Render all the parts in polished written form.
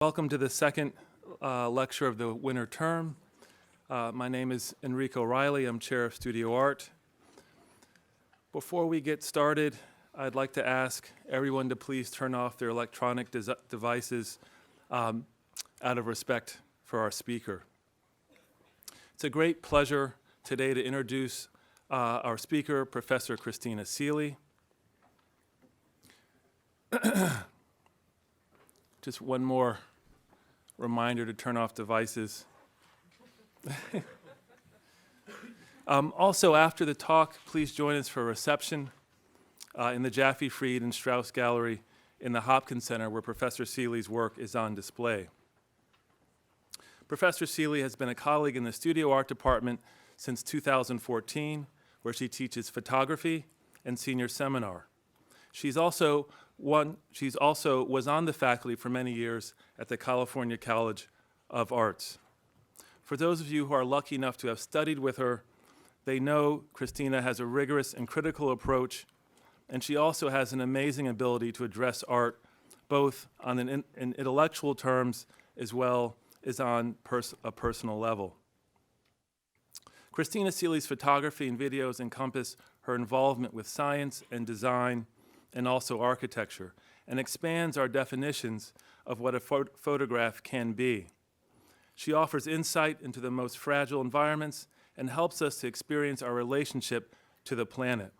Welcome to the second lecture of the winter term. My name is Enrico Riley. I'm Chair of Studio Art. Before we get started, I'd like to ask everyone to please turn off their electronic devices out of respect for our speaker. It's a great pleasure today to introduce our speaker, Professor Christina Seeley. Just one more reminder to turn off devices. Also, after the talk, please join us for a reception in the Jaffe Fried and Strauss Gallery in the Hopkins Center, where Professor Seeley's work is on display. Professor Seeley has been a colleague in the Studio Art Department since 2014, where she teaches photography and senior seminar. She also was on the faculty for many years at the California College of Arts. For those of you who are lucky enough to have studied with her, they know Christina has a rigorous and critical approach, and she also has an amazing ability to address art both on in intellectual terms as well as on a personal level. Christina Seeley's photography and videos encompass her involvement with science and design and also architecture, and expands our definitions of what a photograph can be. She offers insight into the most fragile environments and helps us to experience our relationship to the planet.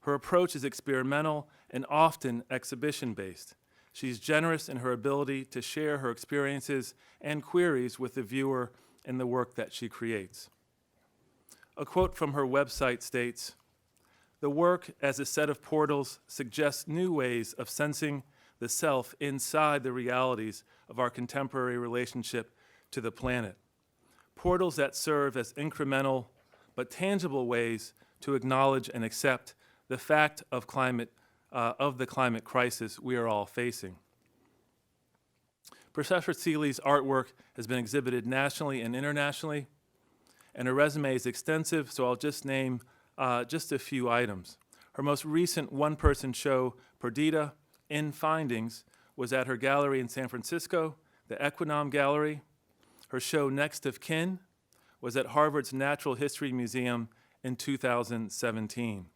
Her approach is experimental and often exhibition-based. She's generous in her ability to share her experiences and queries with the viewer in the work that she creates. A quote from her website states, "The work as a set of portals suggests new ways of sensing the self inside the realities of our contemporary relationship to the planet. Portals that serve as incremental but tangible ways to acknowledge and accept the fact of the climate crisis we are all facing." Professor Seeley's artwork has been exhibited nationally and internationally, and her resume is extensive, so I'll just name just a few items. Her most recent one-person show, Perdita, In Findings, was at her gallery in San Francisco, the Equinom Gallery. Her show, Next of Kin, was at Harvard's Natural History Museum in 2017.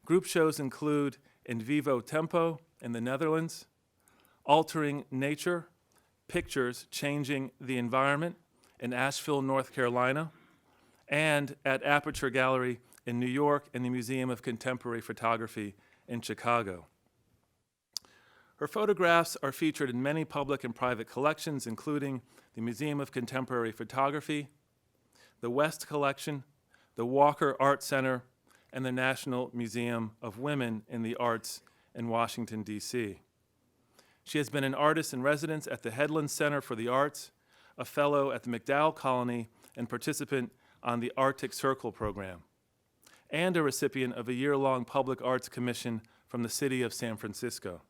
Group shows include In Vivo Tempo in the Netherlands, Altering Nature, Pictures Changing the Environment in Asheville, North Carolina, and at Aperture Gallery in New York and the Museum of Contemporary Photography in Chicago. Her photographs are featured in many public and private collections, including the Museum of Contemporary Photography, the West Collection, the Walker Art Center, and the National Museum of Women in the Arts in Washington, D.C. She has been an artist in residence at the Headland Center for the Arts, a fellow at the MacDowell Colony, and participant on the Arctic Circle program, and a recipient of a year-long public arts commission from the city of San Francisco.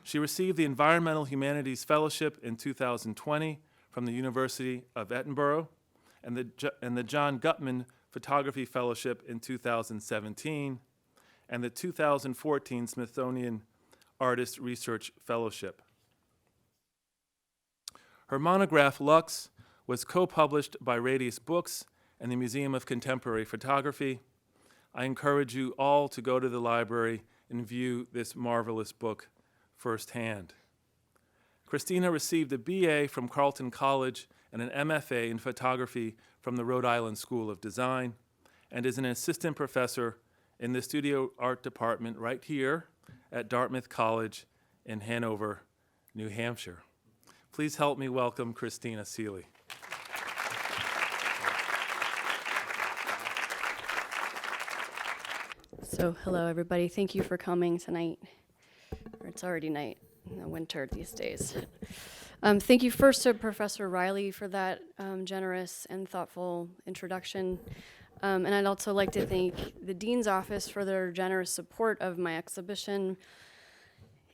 She received the Environmental Humanities Fellowship in 2020 from the University of Edinburgh and the John Gutman Photography Fellowship in 2017 and the 2014 Smithsonian Artist Research Fellowship. Her monograph, Lux, was co-published by Radius Books and the Museum of Contemporary Photography. I encourage you all to go to the library and view this marvelous book firsthand. Christina received a BA from Carleton College and an MFA in photography from the Rhode Island School of Design, and is an assistant professor in the Studio Art Department right here at Dartmouth College in Hanover, New Hampshire. Please help me welcome Christina Seeley. So, hello everybody. Thank you for coming tonight. Or it's already night in the winter these days. Thank you first to Professor Riley for that generous and thoughtful introduction. And I'd also like to thank the Dean's Office for their generous support of my exhibition.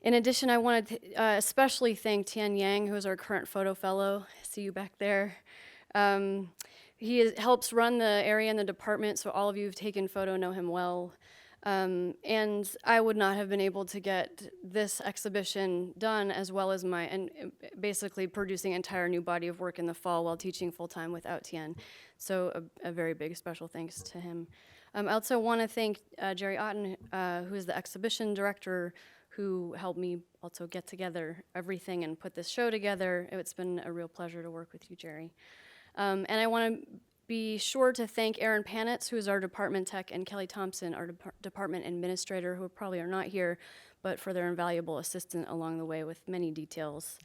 In addition, I wanted to especially thank Tian Yang, who is our current photo fellow. I see you back there. He helps run the area in the department, so all of you who've taken photo know him well. And I would not have been able to get this exhibition done as well as basically producing an entire new body of work in the fall while teaching full-time without Tien. So a very big special thanks to him. I also want to thank Jerry Otten, who is the exhibition director, who helped me also get together everything and put this show together. It's been a real pleasure to work with you, Jerry. And I want to be sure to thank Erin Panitz, who is our department tech, and Kelly Thompson, our department administrator, who probably are not here, but for their invaluable assistance along the way with many details.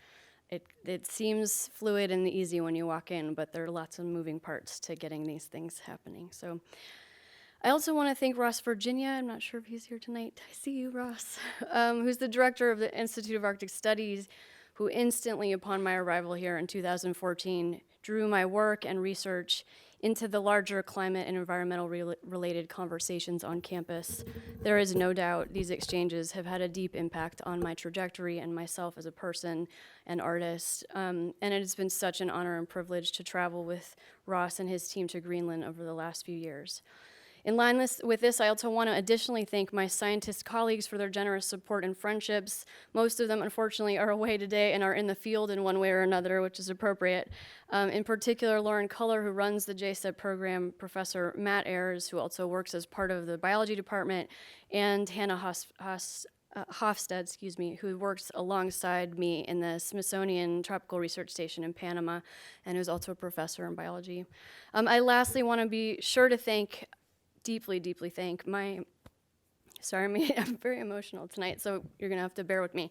It seems fluid and easy when you walk in, but there are lots of moving parts to getting these things happening. So I also want to thank Ross Virginia. I'm not sure if he's here tonight. I see you, Ross, who's the director of the Institute of Arctic Studies, who instantly, upon my arrival here in 2014, drew my work and research into the larger climate and environmental related conversations on campus. There is no doubt these exchanges have had a deep impact on my trajectory and myself as a person and artist. And it has been such an honor and privilege to travel with Ross and his team to Greenland over the last few years. In line with this, I also want to additionally thank my scientist colleagues for their generous support and friendships. Most of them, unfortunately, are away today and are in the field in one way or another, which is appropriate. In particular, Lauren Culler, who runs the JSEP program, Professor Matt Ayers, who also works as part of the biology department, and Hannah Hofstad, who works alongside me in the Smithsonian Tropical Research Station in Panama, and who's also a professor in biology. I lastly want to be sure to deeply thank I'm very emotional tonight, so you're gonna have to bear with me.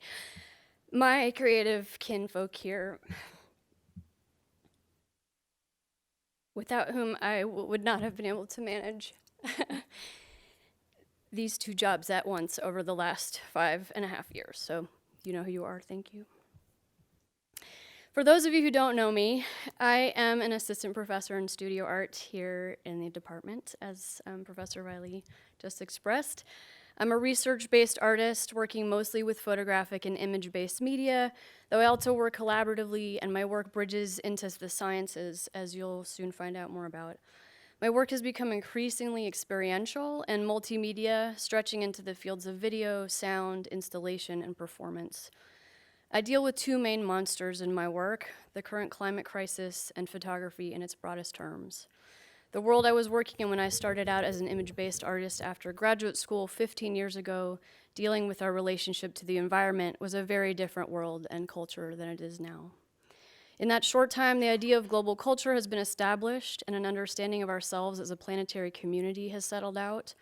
My creative kinfolk here, without whom I would not have been able to manage these two jobs at once over the last 5.5 years. So you know who you are, thank you. For those of you who don't know me, I am an assistant professor in studio art here in the department, as Professor Riley just expressed. I'm a research-based artist working mostly with photographic and image-based media, though I also work collaboratively, and my work bridges into the sciences, as you'll soon find out more about. My work has become increasingly experiential and multimedia, stretching into the fields of video, sound, installation, and performance. I deal with two main monsters in my work, the current climate crisis and photography in its broadest terms. The world I was working in when I started out as an image-based artist after graduate school 15 years ago, dealing with our relationship to the environment, was a very different world and culture than it is now. In that short time, the idea of global culture has been established, and an understanding of ourselves as a planetary community has settled out.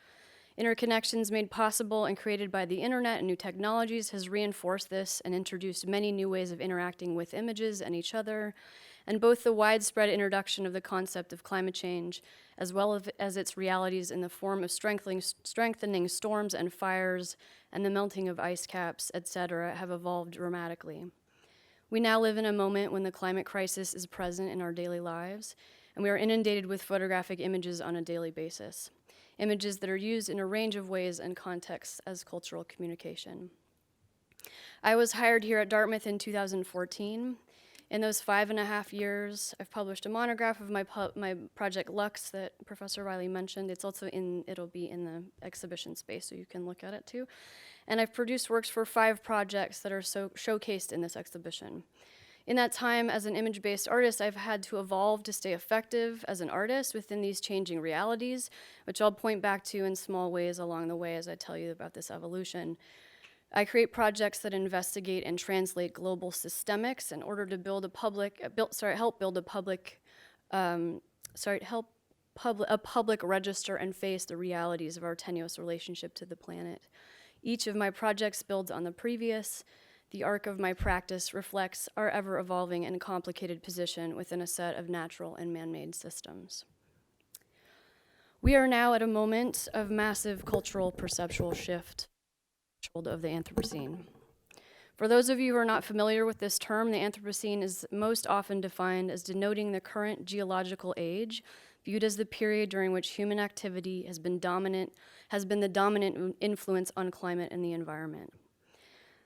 Interconnections made possible and created by the internet and new technologies has reinforced this and introduced many new ways of interacting with images and each other, and both the widespread introduction of the concept of climate change, as well as its realities in the form of strengthening storms and fires and the melting of ice caps, etc., have evolved dramatically. We now live in a moment when the climate crisis is present in our daily lives, and we are inundated with photographic images on a daily basis. Images that are used in a range of ways and contexts as cultural communication. I was hired here at Dartmouth in 2014. In those 5.5 years, I've published a monograph of my project Lux that Professor Riley mentioned. It'll be in the exhibition space, so you can look at it too. And I've produced works for 5 projects that are showcased in this exhibition. In that time, as an image-based artist, I've had to evolve to stay effective as an artist within these changing realities, which I'll point back to in small ways along the way as I tell you about this evolution. I create projects that investigate and translate global systemics in order to help build a public register and face the realities of our tenuous relationship to the planet. Each of my projects builds on the previous. The arc of my practice reflects our ever-evolving and complicated position within a set of natural and man-made systems. We are now at a moment of massive cultural perceptual shift of the Anthropocene. For those of you who are not familiar with this term, the Anthropocene is most often defined as denoting the current geological age, viewed as the period during which human activity has been the dominant influence on climate and the environment.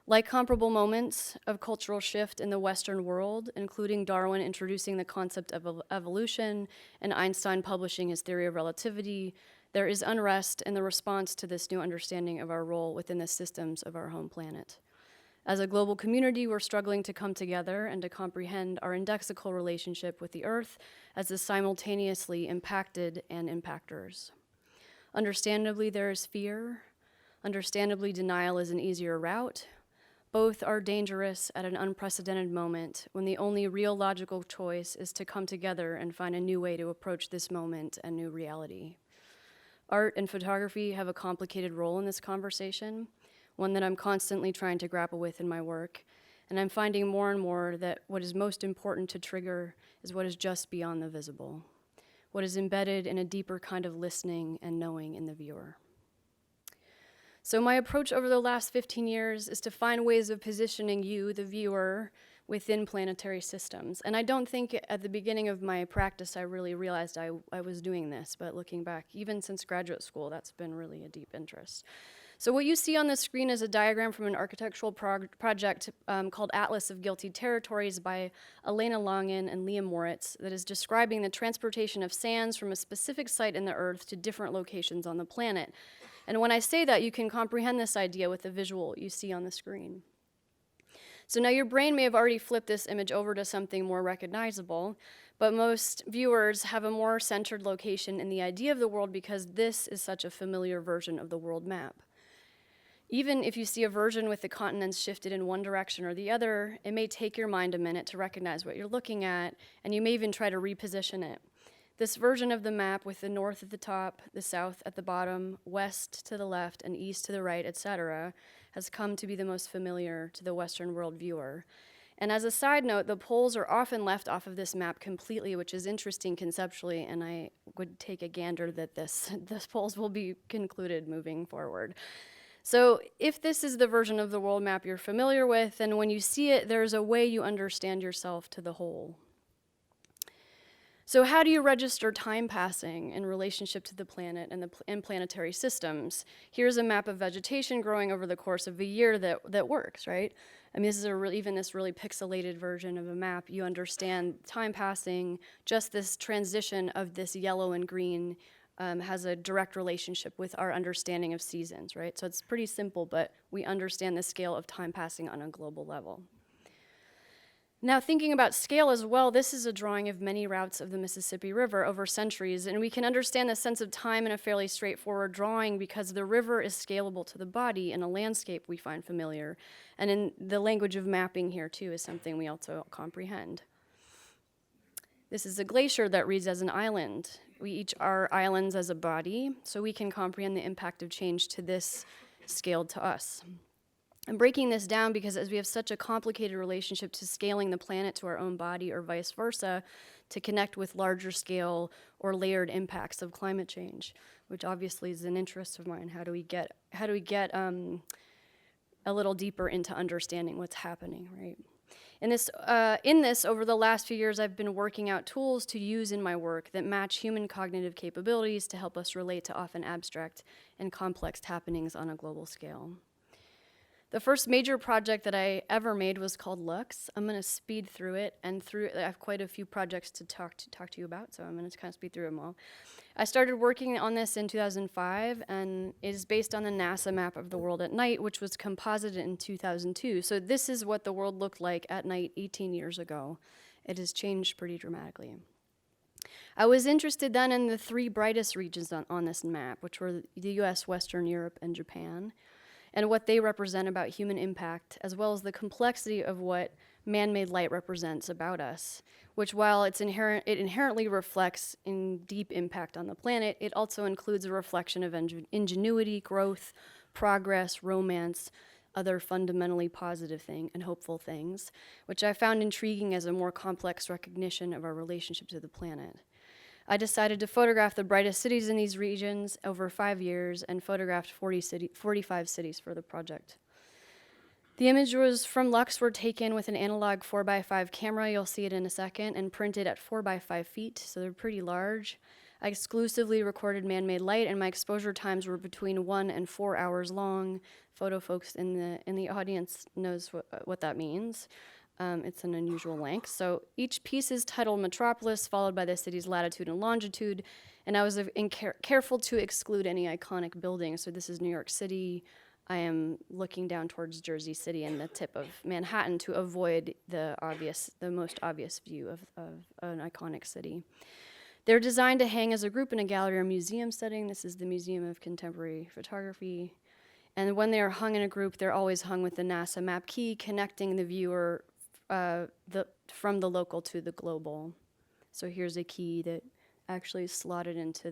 Like comparable moments of cultural shift in the Western world, including Darwin introducing the concept of evolution and Einstein publishing his theory of relativity, there is unrest in the response to this new understanding of our role within the systems of our home planet. As a global community, we're struggling to come together and to comprehend our indexical relationship with the Earth as the simultaneously impacted and impactors. Understandably, there is fear. Understandably, denial is an easier route. Both are dangerous at an unprecedented moment when the only real logical choice is to come together and find a new way to approach this moment and new reality. Art and photography have a complicated role in this conversation, one that I'm constantly trying to grapple with in my work, and I'm finding more and more that what is most important to trigger is what is just beyond the visible, what is embedded in a deeper kind of listening and knowing in the viewer. So my approach over the last 15 years is to find ways of positioning you, the viewer, within planetary systems. And I don't think at the beginning of my practice I really realized I was doing this, but looking back, even since graduate school, that's been really a deep interest. So what you see on the screen is a diagram from an architectural project called Atlas of Guilty Territories by Elena Langen and Liam Moritz that is describing the transportation of sands from a specific site in the Earth to different locations on the planet. And when I say that, you can comprehend this idea with the visual you see on the screen. So now your brain may have already flipped this image over to something more recognizable, but most viewers have a more centered location in the idea of the world because this is such a familiar version of the world map. Even if you see a version with the continents shifted in one direction or the other, it may take your mind a minute to recognize what you're looking at, and you may even try to reposition it. This version of the map with the north at the top, the south at the bottom, west to the left, and east to the right, etc., has come to be the most familiar to the Western world viewer. And as a side note, the poles are often left off of this map completely, which is interesting conceptually, and I would take a gander that this poles will be concluded moving forward. So if this is the version of the world map you're familiar with, then when you see it, there's a way you understand yourself to the whole. So how do you register time passing in relationship to the planet and planetary systems? Here's a map of vegetation growing over the course of a year that works, right? I mean, this is even this really pixelated version of a map. You understand time passing, just this transition of this yellow and green has a direct relationship with our understanding of seasons, right? So it's pretty simple, but we understand the scale of time passing on a global level. Now, thinking about scale as well, this is a drawing of many routes of the Mississippi River over centuries, and we can understand the sense of time in a fairly straightforward drawing because the river is scalable to the body in a landscape we find familiar, and in the language of mapping here too is something we also comprehend. This is a glacier that reads as an island. We each are islands as a body, so we can comprehend the impact of change to this scaled to us. I'm breaking this down because as we have such a complicated relationship to scaling the planet to our own body or vice versa, to connect with larger scale or layered impacts of climate change, which obviously is an interest of mine. How do we get a little deeper into understanding what's happening, right? In this, over the last few years, I've been working out tools to use in my work that match human cognitive capabilities to help us relate to often abstract and complex happenings on a global scale. The first major project that I ever made was called Lux. I'm going to speed through it, and I have quite a few projects to talk to you about, so I'm going to kind of speed through them all. I started working on this in 2005, and it is based on the NASA map of the world at night, which was composited in 2002. So this is what the world looked like at night 18 years ago. It has changed pretty dramatically. I was interested then in the three brightest regions on this map, which were the US, Western Europe, and Japan, and what they represent about human impact, as well as the complexity of what man-made light represents about us, which while it inherently reflects in deep impact on the planet, it also includes a reflection of ingenuity, growth, progress, romance, other fundamentally positive and hopeful things, which I found intriguing as a more complex recognition of our relationship to the planet. I decided to photograph the brightest cities in these regions over 5 years and photographed 45 cities for the project. The images from Lux were taken with an analog 4x5 camera, you'll see it in a second, and printed at 4x5 feet, so they're pretty large. I exclusively recorded man-made light, and my exposure times were between 1 and 4 hours long. Photo folks in the audience knows what that means. It's an unusual length. So each piece is titled Metropolis, followed by the city's latitude and longitude. And I was careful to exclude any iconic buildings. So this is New York City. I am looking down towards Jersey City and the tip of Manhattan to avoid the most obvious view of an iconic city. They're designed to hang as a group in a gallery or museum setting. This is the Museum of Contemporary Photography. And when they are hung in a group, they're always hung with the NASA map key, connecting the viewer from the local to the global. So here's a key that actually is slotted into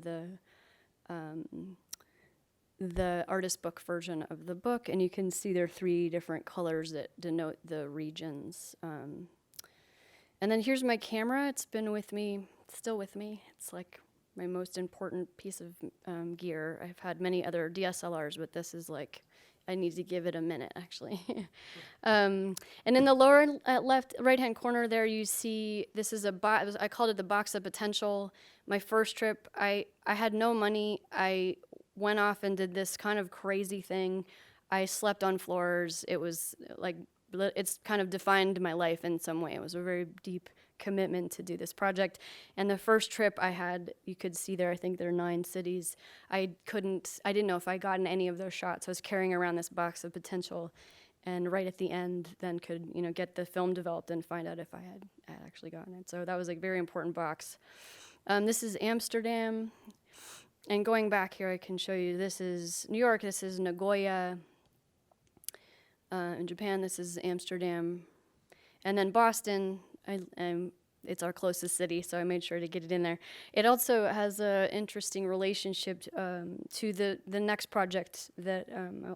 the artist book version of the book, and you can see there are 3 different colors that denote the regions. And then here's my camera. It's been with me, still with me. It's like my most important piece of gear. I've had many other DSLRs, but this is like, I need to give it a minute, actually. And in the lower right-hand corner there, you see this is I called it the box of potential. My first trip, I had no money. I went off and did this kind of crazy thing. I slept on floors. It was like, it's kind of defined my life in some way. It was a very deep commitment to do this project. And the first trip I had, you could see there, I think there are 9 cities. I didn't know if I got in any of those shots. I was carrying around this box of potential, and right at the end then could, get the film developed and find out if I had actually gotten it. So that was a very important box. This is Amsterdam. And going back here, I can show you, this is New York, this is Nagoya. In Japan, this is Amsterdam. And then Boston, it's our closest city, so I made sure to get it in there. It also has an interesting relationship to the next project that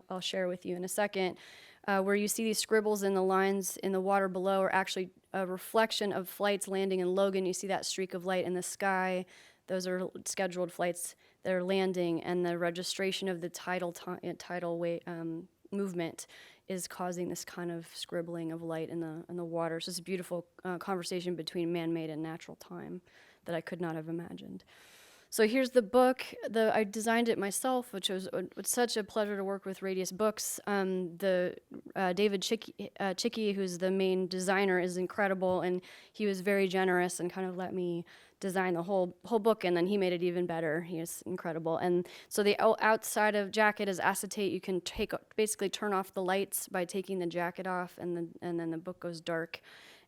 I'll share with you in a second, where you see these scribbles in the lines in the water below are actually a reflection of flights landing in Logan. You see that streak of light in the sky. Those are scheduled flights that are landing, and the registration of the tidal movement is causing this kind of scribbling of light in the water. So it's a beautiful conversation between man-made and natural time that I could not have imagined. So here's the book. I designed it myself, which was such a pleasure to work with Radius Books. David Chicky, who's the main designer, is incredible, and he was very generous and kind of let me design the whole book, and then he made it even better. He is incredible. And so the outside of jacket is acetate. You can basically turn off the lights by taking the jacket off, and then the book goes dark.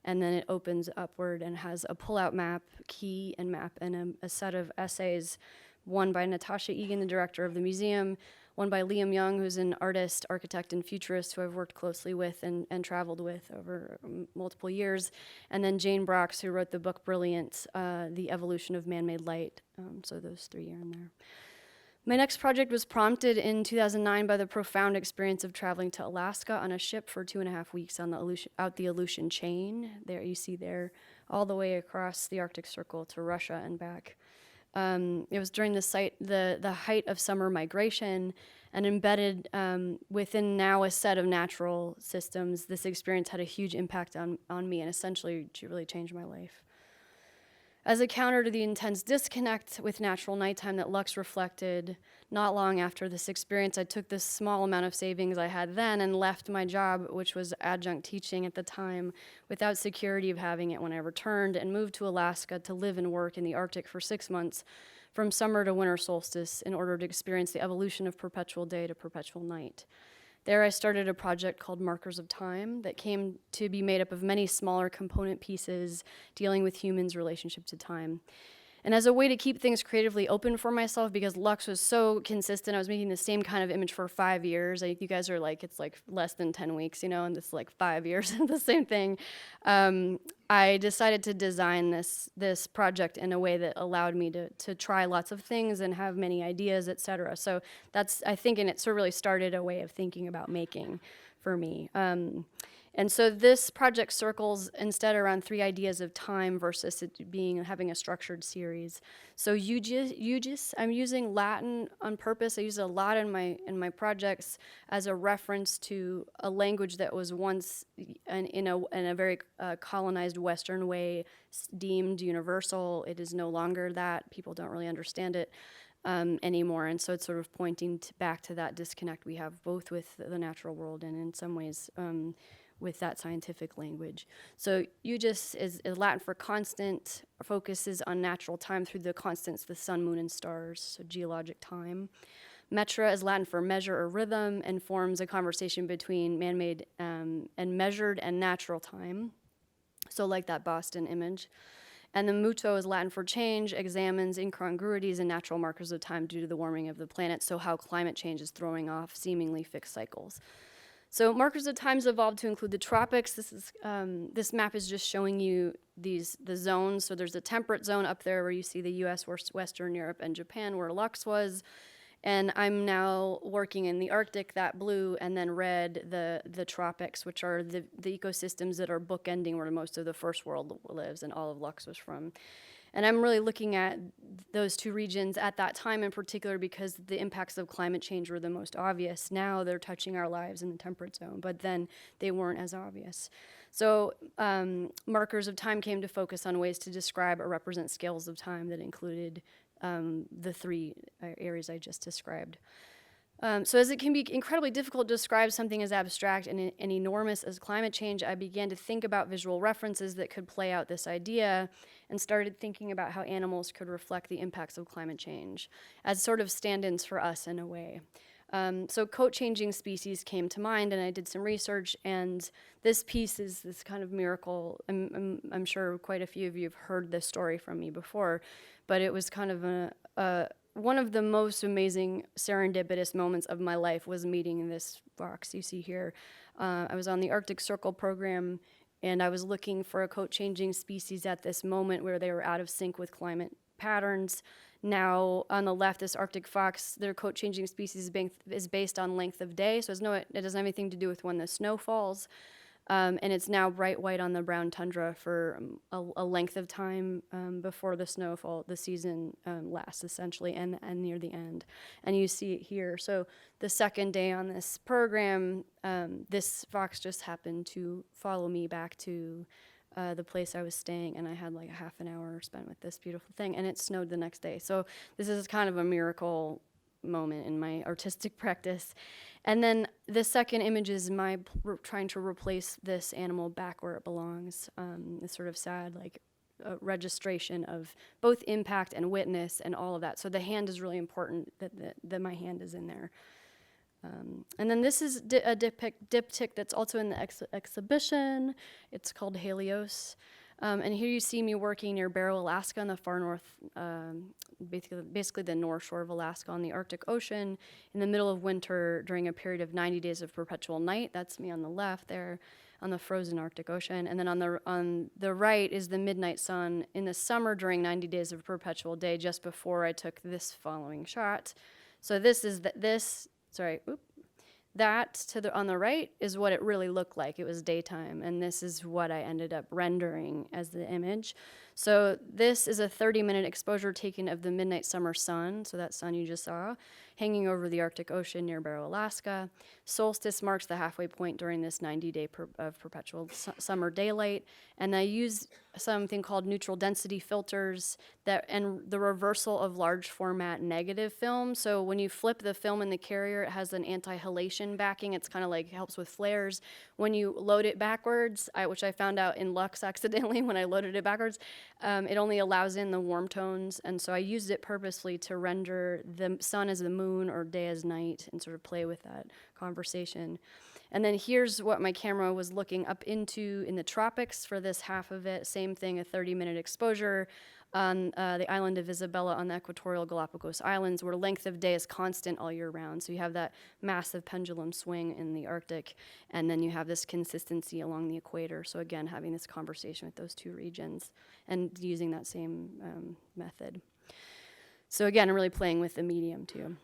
And then it opens upward and has a pull-out map, key and map, and a set of essays, one by Natasha Egan, the director of the museum, one by Liam Young, who's an artist, architect, and futurist who I've worked closely with and traveled with over multiple years, and then Jane Brox, who wrote the book Brilliant, The Evolution of Man-Made Light. So those 3 are in there. My next project was prompted in 2009 by the profound experience of traveling to Alaska on a ship for 2.5 weeks on the Aleutian chain. There you see there, all the way across the Arctic Circle to Russia and back. It was during the height of summer migration, and embedded within now a set of natural systems. This experience had a huge impact on me, and essentially really changed my life. As a counter to the intense disconnect with natural nighttime that Lux reflected, not long after this experience, I took this small amount of savings I had then and left my job, which was adjunct teaching at the time, without security of having it when I returned, and moved to Alaska to live and work in the Arctic for 6 months, from summer to winter solstice, in order to experience the evolution of perpetual day to perpetual night. There I started a project called Markers of Time that came to be made up of many smaller component pieces dealing with humans' relationship to time. And as a way to keep things creatively open for myself, because Lux was so consistent, I was making the same kind of image for 5 years. You guys are like, it's like less than 10 weeks, and it's like 5 years, the same thing. I decided to design this project in a way that allowed me to try lots of things and have many ideas, et cetera. So that's, I think, and it sort of really started a way of thinking about making for me. And so this project circles instead around 3 ideas of time versus it having a structured series. So I'm using Latin on purpose. I use it a lot in my projects as a reference to a language that was once in a very colonized Western way deemed universal. It is no longer that. People don't really understand it anymore. And so it's sort of pointing back to that disconnect we have both with the natural world and in some ways with that scientific language. So UGIS is Latin for constant, focuses on natural time through the constants, the sun, moon, and stars, so geologic time. Metra is Latin for measure or rhythm and forms a conversation between man-made and measured and natural time. So like that Boston image. And the muto is Latin for change, examines incongruities and natural markers of time due to the warming of the planet, so how climate change is throwing off seemingly fixed cycles. So markers of times evolved to include the tropics. This map is just showing you the zones. So there's a temperate zone up there where you see the US, Western Europe, and Japan, where Lux was. And I'm now working in the Arctic, that blue, and then red, the tropics, which are the ecosystems that are bookending where most of the first world lives and all of Lux was from. And I'm really looking at those two regions at that time in particular because the impacts of climate change were the most obvious. Now they're touching our lives in the temperate zone, but then they weren't as obvious. So markers of time came to focus on ways to describe or represent scales of time that included the three areas I just described. So as it can be incredibly difficult to describe something as abstract and enormous as climate change, I began to think about visual references that could play out this idea and started thinking about how animals could reflect the impacts of climate change as sort of stand-ins for us in a way. So coat-changing species came to mind, and I did some research, and this piece is this kind of miracle. I'm sure quite a few of you have heard this story from me before, but it was kind of one of the most amazing serendipitous moments of my life was meeting this fox you see here. I was on the Arctic Circle program, and I was looking for a coat-changing species at this moment where they were out of sync with climate patterns. Now, on the left, this Arctic fox, their coat-changing species is based on length of day, so it doesn't have anything to do with when the snow falls. And it's now bright white on the brown tundra for a length of time before the snowfall, the season lasts essentially, and near the end. And you see it here. So the second day on this program, this fox just happened to follow me back to the place I was staying, and I had like a half an hour spent with this beautiful thing, and it snowed the next day. So this is kind of a miracle moment in my artistic practice. And then the second image is my trying to replace this animal back where it belongs. It's sort of sad, like registration of both impact and witness and all of that. So the hand is really important that my hand is in there. And then this is a diptych that's also in the exhibition. It's called Helios. And here you see me working near Barrow, Alaska, in the far north, basically the north shore of Alaska on the Arctic Ocean, in the middle of winter during a period of 90 days of perpetual night. That's me on the left there on the frozen Arctic Ocean. And then on the right is the midnight sun in the summer during 90 days of perpetual day, just before I took this following shot. So this is that on the right is what it really looked like. It was daytime, and this is what I ended up rendering as the image. So this is a 30-minute exposure taken of the midnight summer sun, so that sun you just saw, hanging over the Arctic Ocean near Barrow, Alaska. Solstice marks the halfway point during this 90-day of perpetual summer daylight, and I used something called neutral density filters and the reversal of large format negative film. So when you flip the film in the carrier, it has an anti-halation backing. It's kind of like helps with flares. When you load it backwards, which I found out in Lux accidentally when I loaded it backwards, it only allows in the warm tones, and so I used it purposely to render the sun as the moon or day as night and sort of play with that conversation. And then here's what my camera was looking up into in the tropics for this half of it. Same thing, a 30-minute exposure on the island of Isabella on the equatorial Galapagos Islands, where length of day is constant all year round. So you have that massive pendulum swing in the Arctic, and then you have this consistency along the equator. So again, having this conversation with those two regions and using that same method. So again, I'm really playing with the medium too.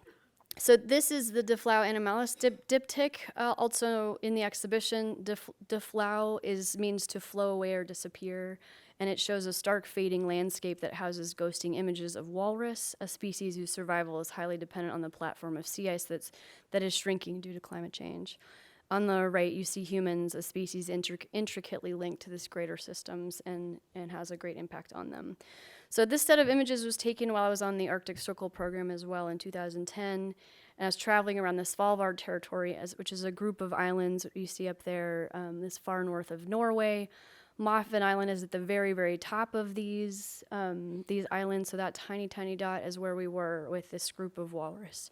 So this is the Deflau animalis diptych, also in the exhibition. Deflau means to flow away or disappear, and it shows a stark fading landscape that houses ghosting images of walrus, a species whose survival is highly dependent on the platform of sea ice that is shrinking due to climate change. On the right, you see humans, a species intricately linked to this greater systems and has a great impact on them. So this set of images was taken while I was on the Arctic Circle program as well in 2010. And I was traveling around the Svalbard territory, which is a group of islands you see up there, this far north of Norway. Moffin Island is at the very, very top of these islands. So that tiny, tiny dot is where we were with this group of walrus.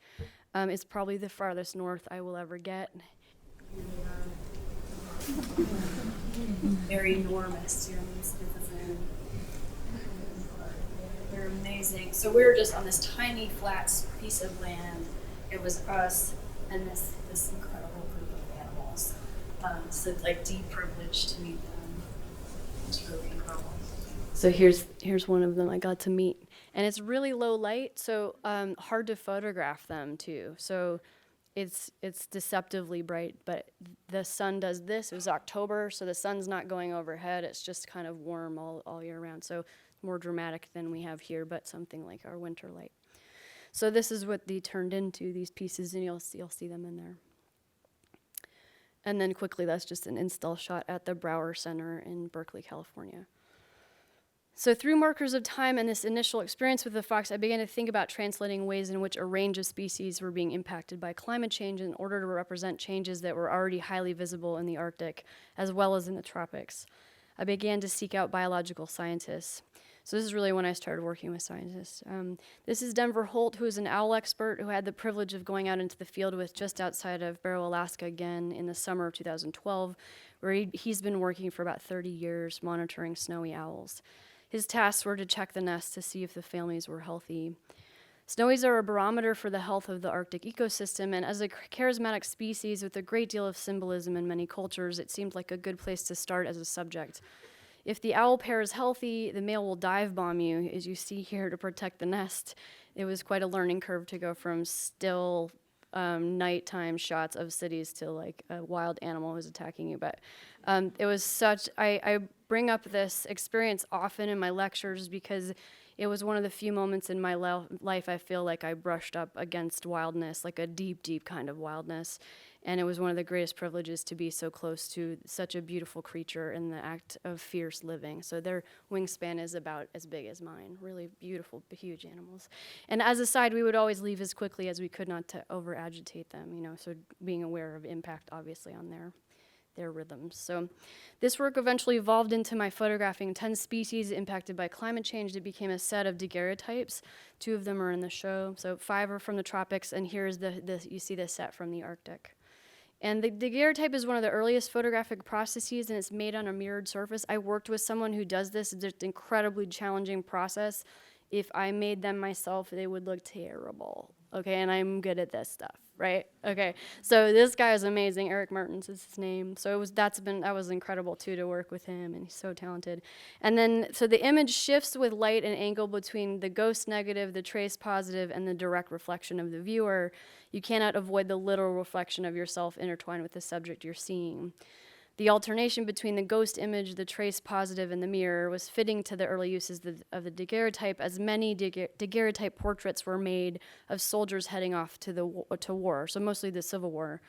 It's probably the farthest north I will ever get. Very enormous. They're amazing. So we were just on this tiny flat piece of land. It was us and this incredible group of animals. So like deep privilege to meet them. It's really incredible. So here's one of them I got to meet, and it's really low light, so hard to photograph them too. So it's deceptively bright, but the sun does this. It was October, so the sun's not going overhead. It's just kind of warm all year round. So more dramatic than we have here, but something like our winter light. So this is what they turned into, these pieces, and you'll see them in there. And then quickly, that's just an install shot at the Brower Center in Berkeley, California. So through markers of time and this initial experience with the fox, I began to think about translating ways in which a range of species were being impacted by climate change in order to represent changes that were already highly visible in the Arctic, as well as in the tropics. I began to seek out biological scientists. So this is really when I started working with scientists. This is Denver Holt, who is an owl expert who had the privilege of going out into the field with just outside of Barrow, Alaska again in the summer of 2012, where he's been working for about 30 years monitoring snowy owls. His tasks were to check the nests to see if the families were healthy. Snowies are a barometer for the health of the Arctic ecosystem, and as a charismatic species with a great deal of symbolism in many cultures, it seemed like a good place to start as a subject. If the owl pair is healthy, the male will dive bomb you, as you see here, to protect the nest. It was quite a learning curve to go from still nighttime shots of cities to like a wild animal who's attacking you. But it was such, I bring up this experience often in my lectures because it was one of the few moments in my life I feel like I brushed up against wildness, like a deep, deep kind of wildness. And it was one of the greatest privileges to be so close to such a beautiful creature in the act of fierce living. So their wingspan is about as big as mine, really beautiful, huge animals. And as a side, we would always leave as quickly as we could not to over-agitate them, so being aware of impact, obviously, on their rhythms. So this work eventually evolved into my photographing 10 species impacted by climate change. It became a set of daguerreotypes. 2 of them are in the show. So 5 are from the tropics, and here's you see the set from the Arctic. And the daguerreotype is one of the earliest photographic processes, and it's made on a mirrored surface. I worked with someone who does this. It's an incredibly challenging process. If I made them myself, they would look terrible. Okay, and I'm good at this stuff, right? Okay, so this guy is amazing. Eric Martins is his name. So that was incredible too to work with him, and he's so talented. And then so the image shifts with light and angle between the ghost negative, the trace positive, and the direct reflection of the viewer. You cannot avoid the literal reflection of yourself intertwined with the subject you're seeing. The alternation between the ghost image, the trace positive, and the mirror was fitting to the early uses of the daguerreotype, as many daguerreotype portraits were made of soldiers heading off to war, so mostly the Civil War.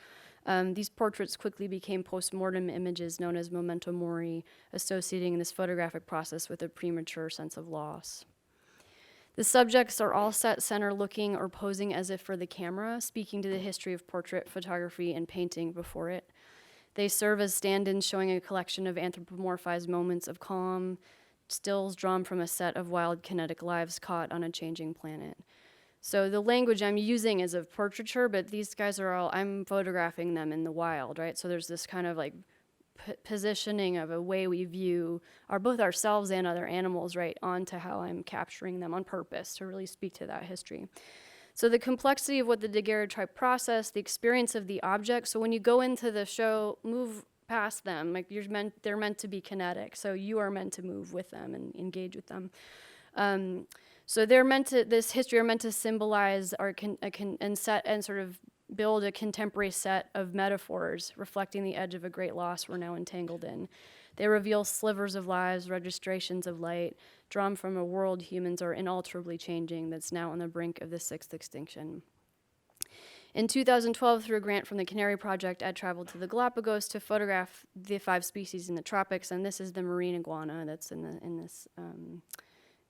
These portraits quickly became post-mortem images known as memento mori, associating this photographic process with a premature sense of loss. The subjects are all set center looking or posing as if for the camera, speaking to the history of portrait photography and painting before it. They serve as stand-ins showing a collection of anthropomorphized moments of calm, stills drawn from a set of wild kinetic lives caught on a changing planet. So the language I'm using is of portraiture, but these guys I'm photographing them in the wild, right? So there's this kind of like positioning of a way we view both ourselves and other animals, right, onto how I'm capturing them on purpose to really speak to that history. So the complexity of what the daguerreotype process, the experience of the object. So when you go into the show, move past them. Like they're meant to be kinetic. So you are meant to move with them and engage with them. So this history are meant to symbolize and set and sort of build a contemporary set of metaphors reflecting the edge of a great loss we're now entangled in. They reveal slivers of lives, registrations of light, drawn from a world humans are inalterably changing that's now on the brink of the 6th extinction. In 2012, through a grant from the Canary Project, I traveled to the Galapagos to photograph the 5 species in the tropics, and this is the marine iguana that's in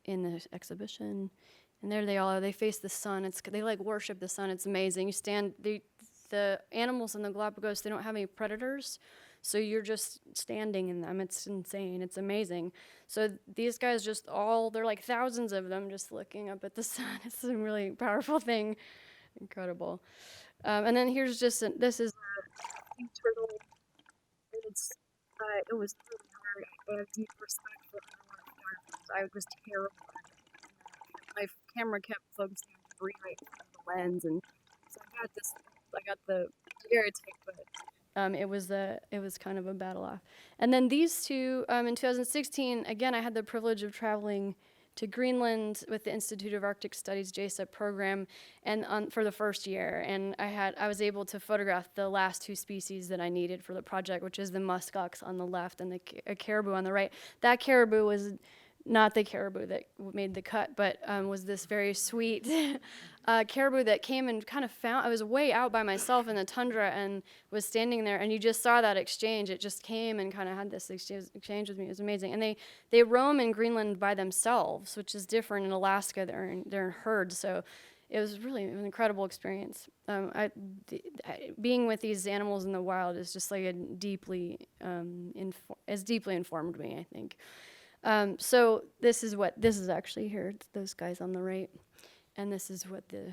the exhibition. And there they all are. They face the sun. They like worship the sun. It's amazing. The animals in the Galapagos, they don't have any predators, so you're just standing in them. It's insane. It's amazing. So these guys they're like thousands of them just looking up at the sun. It's a really powerful thing. Incredible. And then here's this is a pink turtle. And it was really hard. I have deep respect for underwater photographers. I was terrible at it. My camera kept focusing on debris right in front of the lens, and so I got the daguerreotype, but it was kind of a battle off. And then these two, in 2016, again, I had the privilege of traveling to Greenland with the Institute of Arctic Studies JSEP program, and for the first year, and I was able to photograph the last 2 species that I needed for the project, which is the muskox on the left and a caribou on the right. That caribou was not the caribou that made the cut, but was this very sweet caribou that came and kind of I was way out by myself in the tundra and was standing there, and you just saw that exchange. It just came and kind of had this exchange with me. It was amazing. And they roam in Greenland by themselves, which is different. In Alaska, they're in herds, so it was really an incredible experience. Being with these animals in the wild is just like has deeply informed me, I think. So this is actually here. It's those guys on the right, and this is what the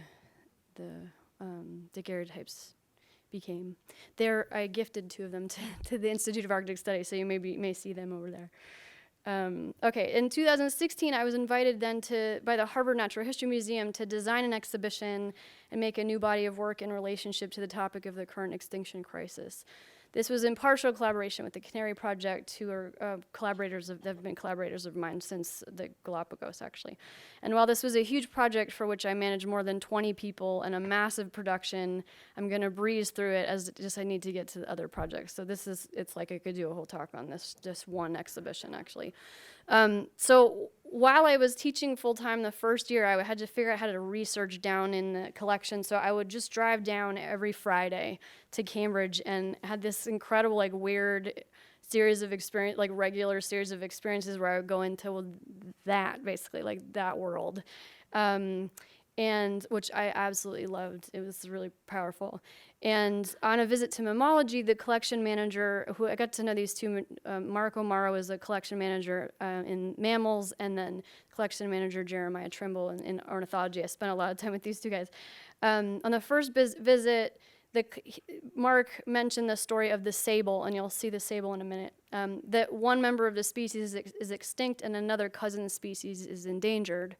daguerreotypes became. I gifted 2 of them to the Institute of Arctic Studies, so you may see them over there. Okay, in 2016, I was invited then by the Harvard Natural History Museum to design an exhibition and make a new body of work in relationship to the topic of the current extinction crisis. This was in partial collaboration with the Canary Project, who are they've been collaborators of mine since the Galapagos, actually. And while this was a huge project for which I managed more than 20 people and a massive production, I'm going to breeze through it I need to get to the other projects. So it's like I could do a whole talk on this, just one exhibition, actually. So while I was teaching full-time the first year, I had to figure out how to research down in the collection. So I would just drive down every Friday to Cambridge and had this incredible, like, weird series of regular series of experiences where I would go into that, basically, like that world. And which I absolutely loved. It was really powerful. And on a visit to mammalogy, the collection manager, who I got to know these 2, Mark O'Mara was a collection manager in mammals, and then collection manager Jeremiah Trimble in ornithology. I spent a lot of time with these 2 guys. On the first visit, Mark mentioned the story of the sable, and you'll see the sable in a minute, that one member of the species is extinct and another cousin species is endangered.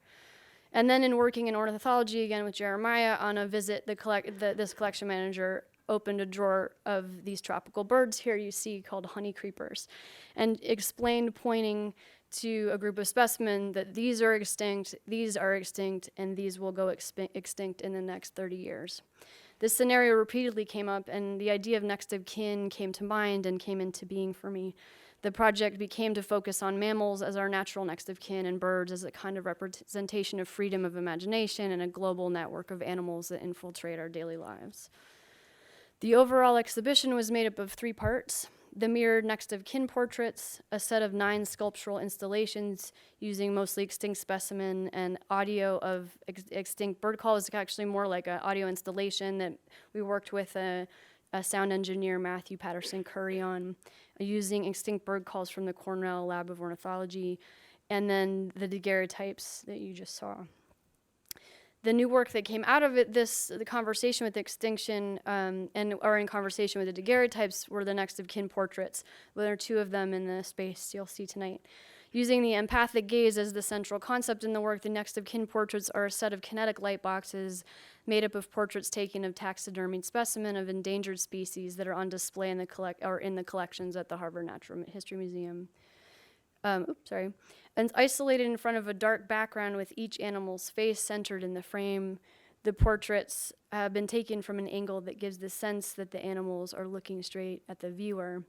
And then in working in ornithology again with Jeremiah on a visit, this collection manager opened a drawer of these tropical birds here you see called honey creepers, and explained, pointing to a group of specimens, that these are extinct, and these will go extinct in the next 30 years. This scenario repeatedly came up, and the idea of next of kin came to mind and came into being for me. The project became to focus on mammals as our natural next of kin and birds as a kind of representation of freedom of imagination and a global network of animals that infiltrate our daily lives. The overall exhibition was made up of 3 parts: the mirrored next of kin portraits, a set of 9 sculptural installations using mostly extinct specimen, and audio of extinct bird calls. It's actually more like an audio installation that we worked with a sound engineer, Matthew Patterson Curry, on using extinct bird calls from the Cornell Lab of Ornithology, and then the daguerreotypes that you just saw. The new work that came out of it, the conversation with extinction, or in conversation with the daguerreotypes, were the next of kin portraits. There are 2 of them in the space you'll see tonight. Using the empathic gaze as the central concept in the work, the next of kin portraits are a set of kinetic light boxes made up of portraits taken of taxidermied specimen of endangered species that are on display in the collections at the Harvard Natural History Museum. And isolated in front of a dark background with each animal's face centered in the frame, the portraits have been taken from an angle that gives the sense that the animals are looking straight at the viewer.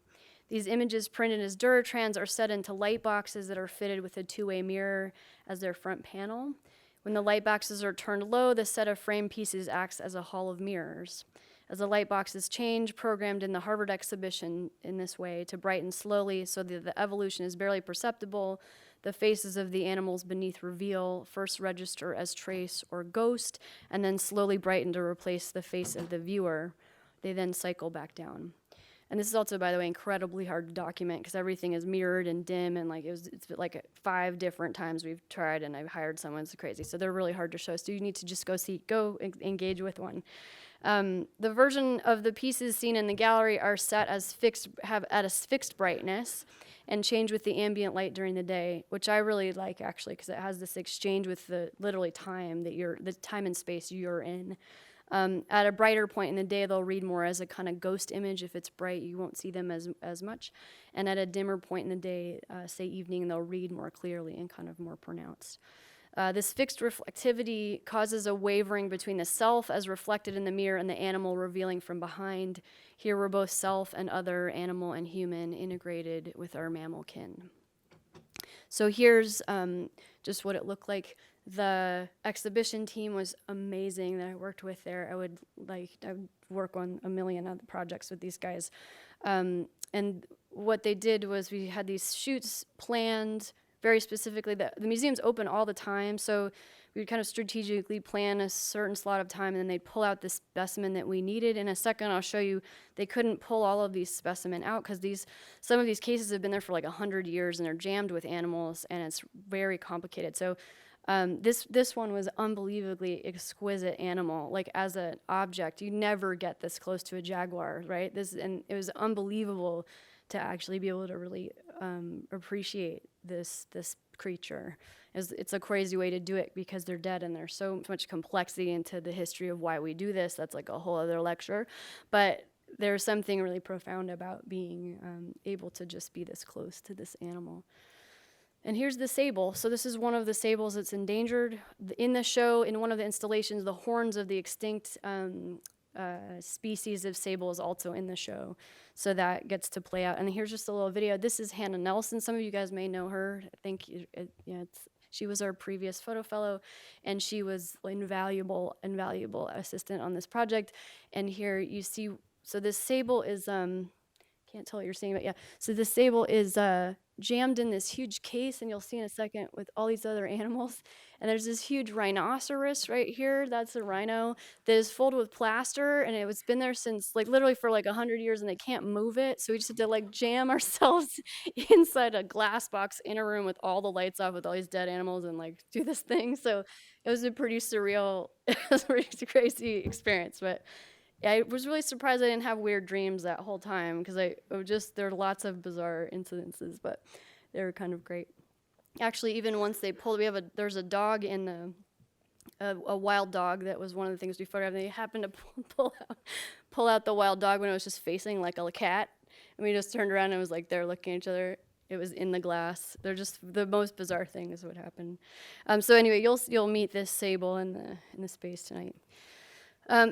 These images, printed as Duratrans, are set into light boxes that are fitted with a 2-way mirror as their front panel, When the light boxes are turned low, the set of frame pieces acts as a hall of mirrors. As the light boxes change, programmed in the Harvard exhibition in this way to brighten slowly so that the evolution is barely perceptible, the faces of the animals beneath reveal, first register as trace or ghost, and then slowly brighten to replace the face of the viewer. They then cycle back down. And this is also, by the way, incredibly hard to document because everything is mirrored and dim, and like it's like 5 different times we've tried, and I've hired someone. It's crazy. So they're really hard to show. So you need to just go engage with one. The version of the pieces seen in the gallery are set as have at a fixed brightness, and change with the ambient light during the day, which I really like actually because it has this exchange with the literally the time and space you're in. At a brighter point in the day, they'll read more as a kind of ghost image. If it's bright, you won't see them as much. And at a dimmer point in the day, say evening, they'll read more clearly and kind of more pronounced. This fixed reflectivity causes a wavering between the self as reflected in the mirror and the animal revealing from behind. Here we're both self and other, animal and human, integrated with our mammal kin. So here's just what it looked like. The exhibition team was amazing that I worked with there. I would work on a million other projects with these guys. And what they did was we had these shoots planned very specifically. The museum's open all the time, so we would kind of strategically plan a certain slot of time, and then they'd pull out the specimen that we needed. In a second, I'll show you, they couldn't pull all of these specimen out because some of these cases have been there for like 100 years, and they're jammed with animals, and it's very complicated. So this one was unbelievably exquisite animal. Like as an object, you never get this close to a jaguar, right? And it was unbelievable to actually be able to really appreciate this creature. It's a crazy way to do it because they're dead and there's so much complexity into the history of why we do this. That's like a whole other lecture. But there's something really profound about being able to just be this close to this animal. And here's the sable. So this is one of the sables that's endangered. In the show, in one of the installations, the horns of the extinct species of sable is also in the show. So that gets to play out. And here's just a little video. This is Hannah Nelson. Some of you guys may know her. I think she was our previous photo fellow, and she was invaluable assistant on this project. And here you see, so this sable is, can't tell what you're seeing, but yeah. So this sable is jammed in this huge case, and you'll see in a second with all these other animals. And there's this huge rhinoceros right here. That's a rhino that is filled with plaster, and it's been there since like literally for like 100 years, and they can't move it. So we just had to like jam ourselves inside a glass box in a room with all the lights off with all these dead animals and like do this thing. So it was a pretty surreal, it was a pretty crazy experience. But yeah, I was really surprised I didn't have weird dreams that whole time because there are lots of bizarre incidences, but they were kind of great. Actually, even once they pulled, there's a dog in a wild dog that was one of the things we photographed. They happened to pull out the wild dog when it was just facing like a cat, and we just turned around and it was like they're looking at each other. It was in the glass. They're just the most bizarre thing is what happened. So anyway, you'll meet this sable in the space tonight.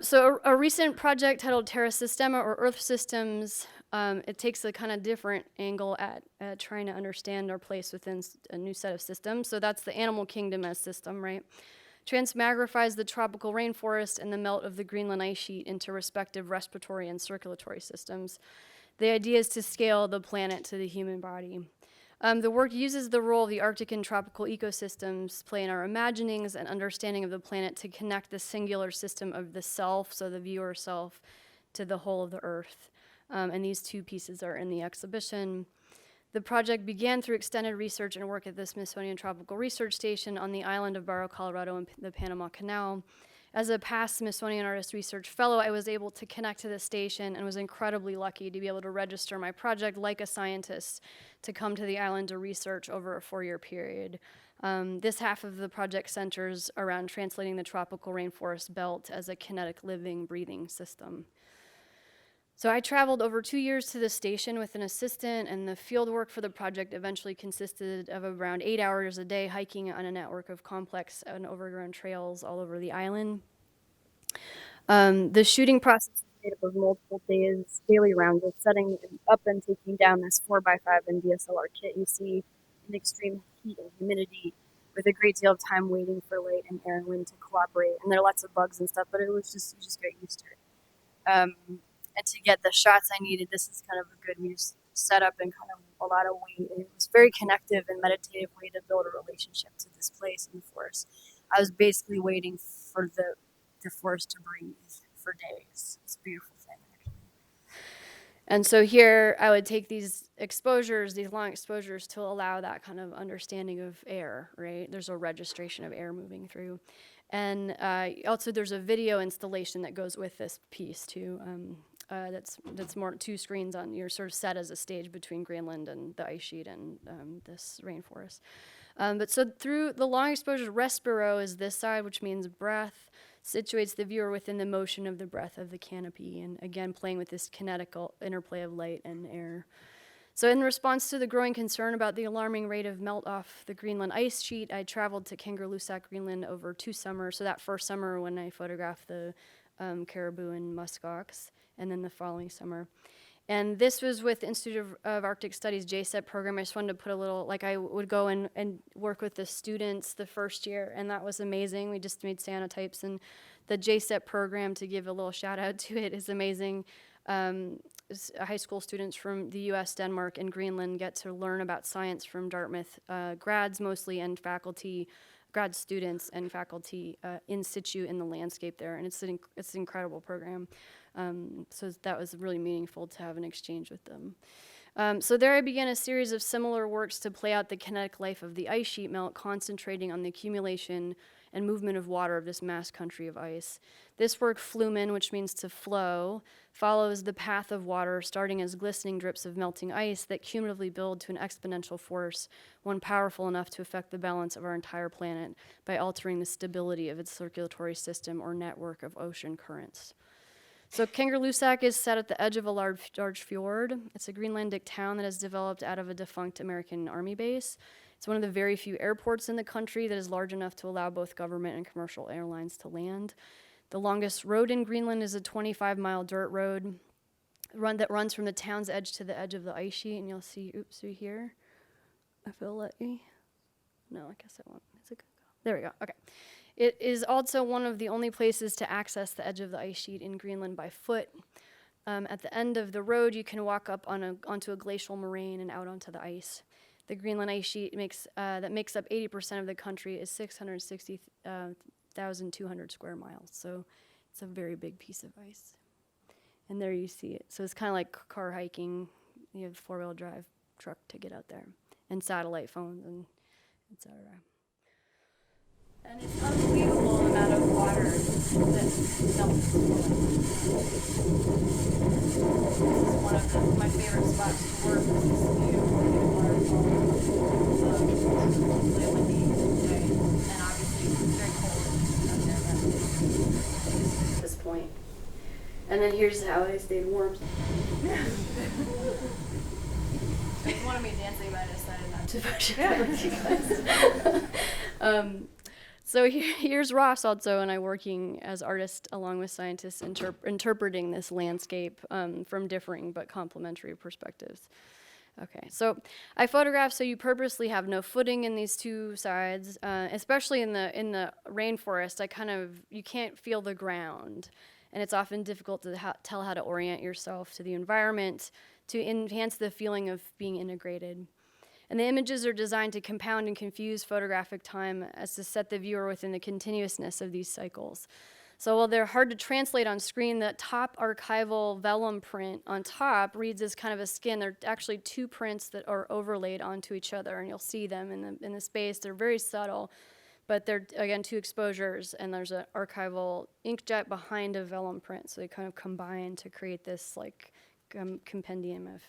So a recent project titled Terra Systema, or Earth Systems, it takes a kind of different angle at trying to understand our place within a new set of systems. So that's the animal kingdom as system, right? Transmagrifies the tropical rainforest and the melt of the Greenland ice sheet into respective respiratory and circulatory systems. The idea is to scale the planet to the human body. The work uses the role of the Arctic and tropical ecosystems play in our imaginings and understanding of the planet to connect the singular system of the self, so the viewer self, to the whole of the Earth. And these two pieces are in the exhibition. The project began through extended research and work at the Smithsonian Tropical Research Station on the island of Barro, Colorado, in the Panama Canal. As a past Smithsonian Artist Research Fellow, I was able to connect to the station and was incredibly lucky to be able to register my project like a scientist to come to the island to research over a 4-year period. This half of the project centers around translating the tropical rainforest belt as a kinetic living, breathing system. So I traveled over 2 years to the station with an assistant, and the field work for the project eventually consisted of around 8 hours a day hiking on a network of complex and overgrown trails all over the island. The shooting process is made up of multiple daily rounds of setting up and taking down this 4x5 and DSLR kit you see in extreme heat and humidity with a great deal of time waiting for light and air and wind to cooperate. And there are lots of bugs and stuff, but it was just, you just get used to it. And to get the shots I needed, this is kind of a good, we just set up in kind of a lot of weight. And it was very connective and meditative way to build a relationship to this place in the forest. I was basically waiting for the forest to breathe for days. It's a beautiful thing, actually. And so here I would take these exposures, these long exposures, to allow that kind of understanding of air, right? There's a registration of air moving through. And also there's a video installation that goes with this piece too. That's more 2 screens on, you're sort of set as a stage between Greenland and the ice sheet and this rainforest. But so through the long exposure, respiro is this side, which means breath, situates the viewer within the motion of the breath of the canopy, and again, playing with this kinetical interplay of light and air. So in response to the growing concern about the alarming rate of melt off the Greenland ice sheet, I traveled to Kangerlussuaq, Greenland over 2 summers. So that first summer when I photographed the caribou and muskox, and then the following summer. And this was with the Institute of Arctic Studies JSEP program. I just wanted to put a little, like I would go and work with the students the first year, and that was amazing. We just made cyanotypes, and the JSEP program, to give a little shout out to it, is amazing. High school students from the US, Denmark, and Greenland get to learn about science from Dartmouth, grads mostly, and faculty, grad students and faculty in situ in the landscape there, and it's an incredible program. So that was really meaningful to have an exchange with them. So there I began a series of similar works to play out the kinetic life of the ice sheet melt, concentrating on the accumulation and movement of water of this mass country of ice. This work, flumen, which means to flow, follows the path of water, starting as glistening drips of melting ice that cumulatively build to an exponential force, one powerful enough to affect the balance of our entire planet by altering the stability of its circulatory system or network of ocean currents. So Kangerlussuaq is set at the edge of a large fjord. It's a Greenlandic town that has developed out of a defunct American Army base. It's one of the very few airports in the country that is large enough to allow both government and commercial airlines to land. The longest road in Greenland is a 25-mile dirt road that runs from the town's edge to the edge of the ice sheet. And you'll see, see here, if it'll let me. No, I guess it won't. Is it good? There we go. Okay. It is also one of the only places to access the edge of the ice sheet in Greenland by foot. At the end of the road, you can walk up onto a glacial moraine and out onto the ice. The Greenland ice sheet that makes up 80% of the country is 660,200 square miles. So it's a very big piece of ice. And there you see it. So it's kind of like car hiking. You have a 4-wheel drive truck to get out there, and satellite phones, and et cetera. And it's unbelievable amount of water that melts. This is one of my favorite spots to work. This is beautiful waterfall. It's really windy today, and obviously very cold out there, but at this point. And then here's how they stayed warm. If you wanted me dancing, but I decided not to push it with you guys. So here's Ross also, and I working as artist along with scientists interpreting this landscape from differing but complementary perspectives. Okay, so I photograph so you purposely have no footing in these 2 sides, especially in the rainforest. You can't feel the ground, and it's often difficult to tell how to orient yourself to the environment to enhance the feeling of being integrated. And the images are designed to compound and confuse photographic time as to set the viewer within the continuousness of these cycles. So while they're hard to translate on screen, the top archival vellum print on top reads as kind of a skin. They're actually 2 prints that are overlaid onto each other, and you'll see them in the space. They're very subtle, but they're, again, 2 exposures, and there's an archival inkjet behind a vellum print, so they kind of combine to create this, like, compendium of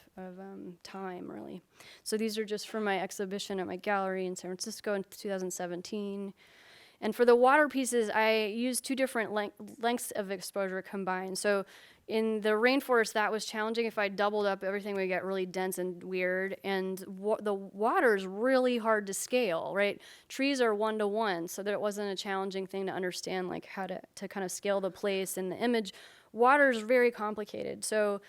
time, really. So these are just from my exhibition at my gallery in San Francisco in 2017. And for the water pieces, I used 2 different lengths of exposure combined. So in the rainforest, that was challenging. If I doubled up, everything would get really dense and weird. And the water is really hard to scale, right? Trees are 1-to-1, so that it wasn't a challenging thing to understand, like how to kind of scale the place and the image. Water is very complicated. So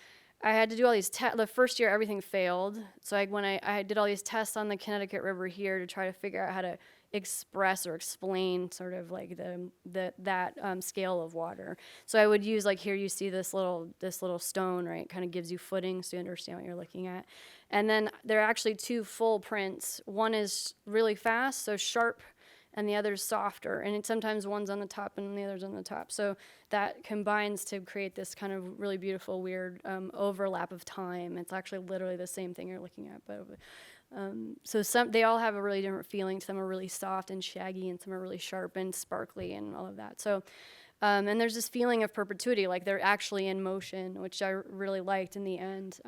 I had to do all these the first year everything failed. So I did all these tests on the Connecticut River here to try to figure out how to express or explain sort of like that scale of water. So I would use, like, here you see this little stone, right? Kind of gives you footing so you understand what you're looking at. And then there are actually two full prints. One is really fast, so sharp, and the other's softer. And sometimes one's on the top and the other's on the top. So that combines to create this kind of really beautiful, weird overlap of time. It's actually literally the same thing you're looking at, but so they all have a really different feeling. Some are really soft and shaggy, and some are really sharp and sparkly and all of that. So, and there's this feeling of perpetuity, like they're actually in motion, which I really liked in the end.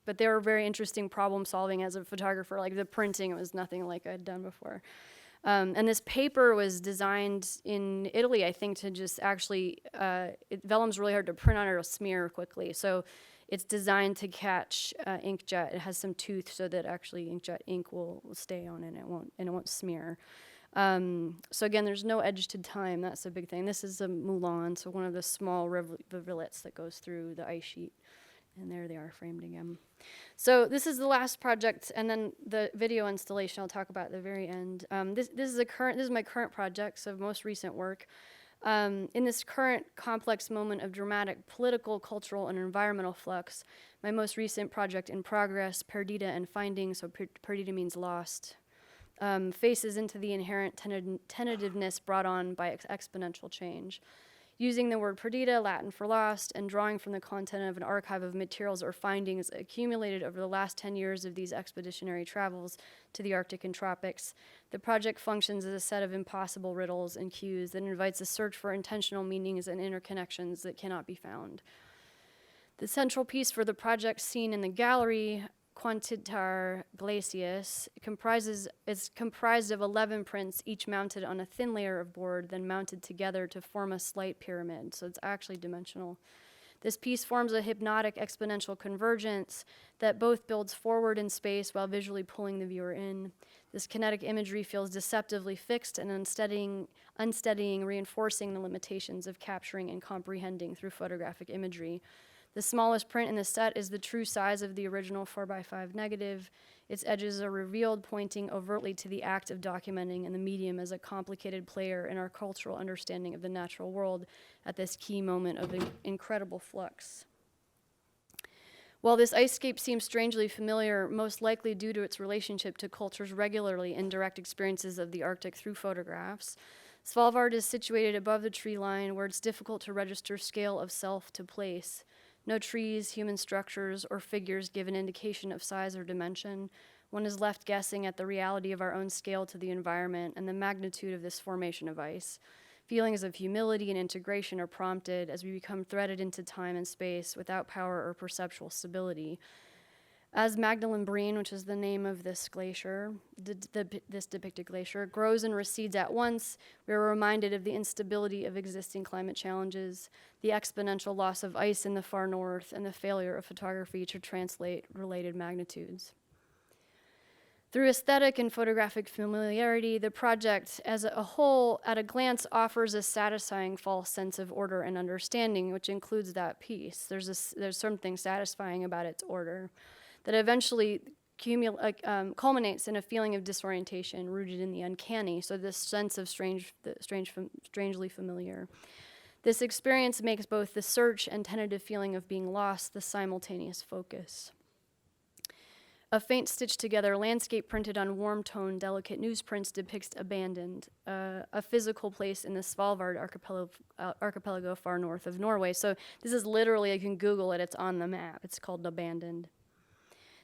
But they were very interesting problem solving as a photographer. Like the printing, it was nothing like I'd done before. And this paper was designed in Italy, I think, to just actually, vellum's really hard to print on or it'll smear quickly. So it's designed to catch inkjet. It has some tooth so that actually inkjet ink will stay on it and it won't smear. So again, there's no edge to time. That's a big thing. This is a Moulin, so one of the small rivulets that goes through the ice sheet. And there they are framed again. So this is the last project, and then the video installation I'll talk about at the very end. This is my current project, so most recent work. In this current complex moment of dramatic political, cultural, and environmental flux, my most recent project in progress, Perdita and Finding, so Perdita means lost, faces into the inherent tentativeness brought on by exponential change. Using the word perdita, Latin for lost, and drawing from the content of an archive of materials or findings accumulated over the last 10 years of these expeditionary travels to the Arctic and tropics, the project functions as a set of impossible riddles and cues that invites a search for intentional meanings and interconnections that cannot be found. The central piece for the project seen in the gallery, Quantitar Glacius, is comprised of 11 prints, each mounted on a thin layer of board, then mounted together to form a slight pyramid, so it's actually dimensional. This piece forms a hypnotic exponential convergence that both builds forward in space while visually pulling the viewer in. This kinetic imagery feels deceptively fixed and unsteadying, reinforcing the limitations of capturing and comprehending through photographic imagery. The smallest print in the set is the true size of the original 4x5 negative. Its edges are revealed, pointing overtly to the act of documenting and the medium as a complicated player in our cultural understanding of the natural world at this key moment of incredible flux. While this icescape seems strangely familiar, most likely due to its relationship to culture's regularly indirect experiences of the Arctic through photographs, Svalbard is situated above the tree line where it's difficult to register scale of self to place. No trees, human structures, or figures give an indication of size or dimension. One is left guessing at the reality of our own scale to the environment and the magnitude of this formation of ice. Feelings of humility and integration are prompted as we become threaded into time and space without power or perceptual stability. As Magdalene Breen, which is the name of this glacier, this depicted glacier, grows and recedes at once, we are reminded of the instability of existing climate challenges, the exponential loss of ice in the far north, and the failure of photography to translate related magnitudes. Through aesthetic and photographic familiarity, the project as a whole, at a glance, offers a satisfying false sense of order and understanding, which includes that piece. There's something satisfying about its order that eventually culminates in a feeling of disorientation rooted in the uncanny, so this sense of strangely familiar. This experience makes both the search and tentative feeling of being lost the simultaneous focus. A faint stitched together landscape printed on warm-toned, delicate newsprints depicts Abandoned, a physical place in the Svalbard archipelago far north of Norway. So this is literally, you can Google it, it's on the map. It's called Abandoned.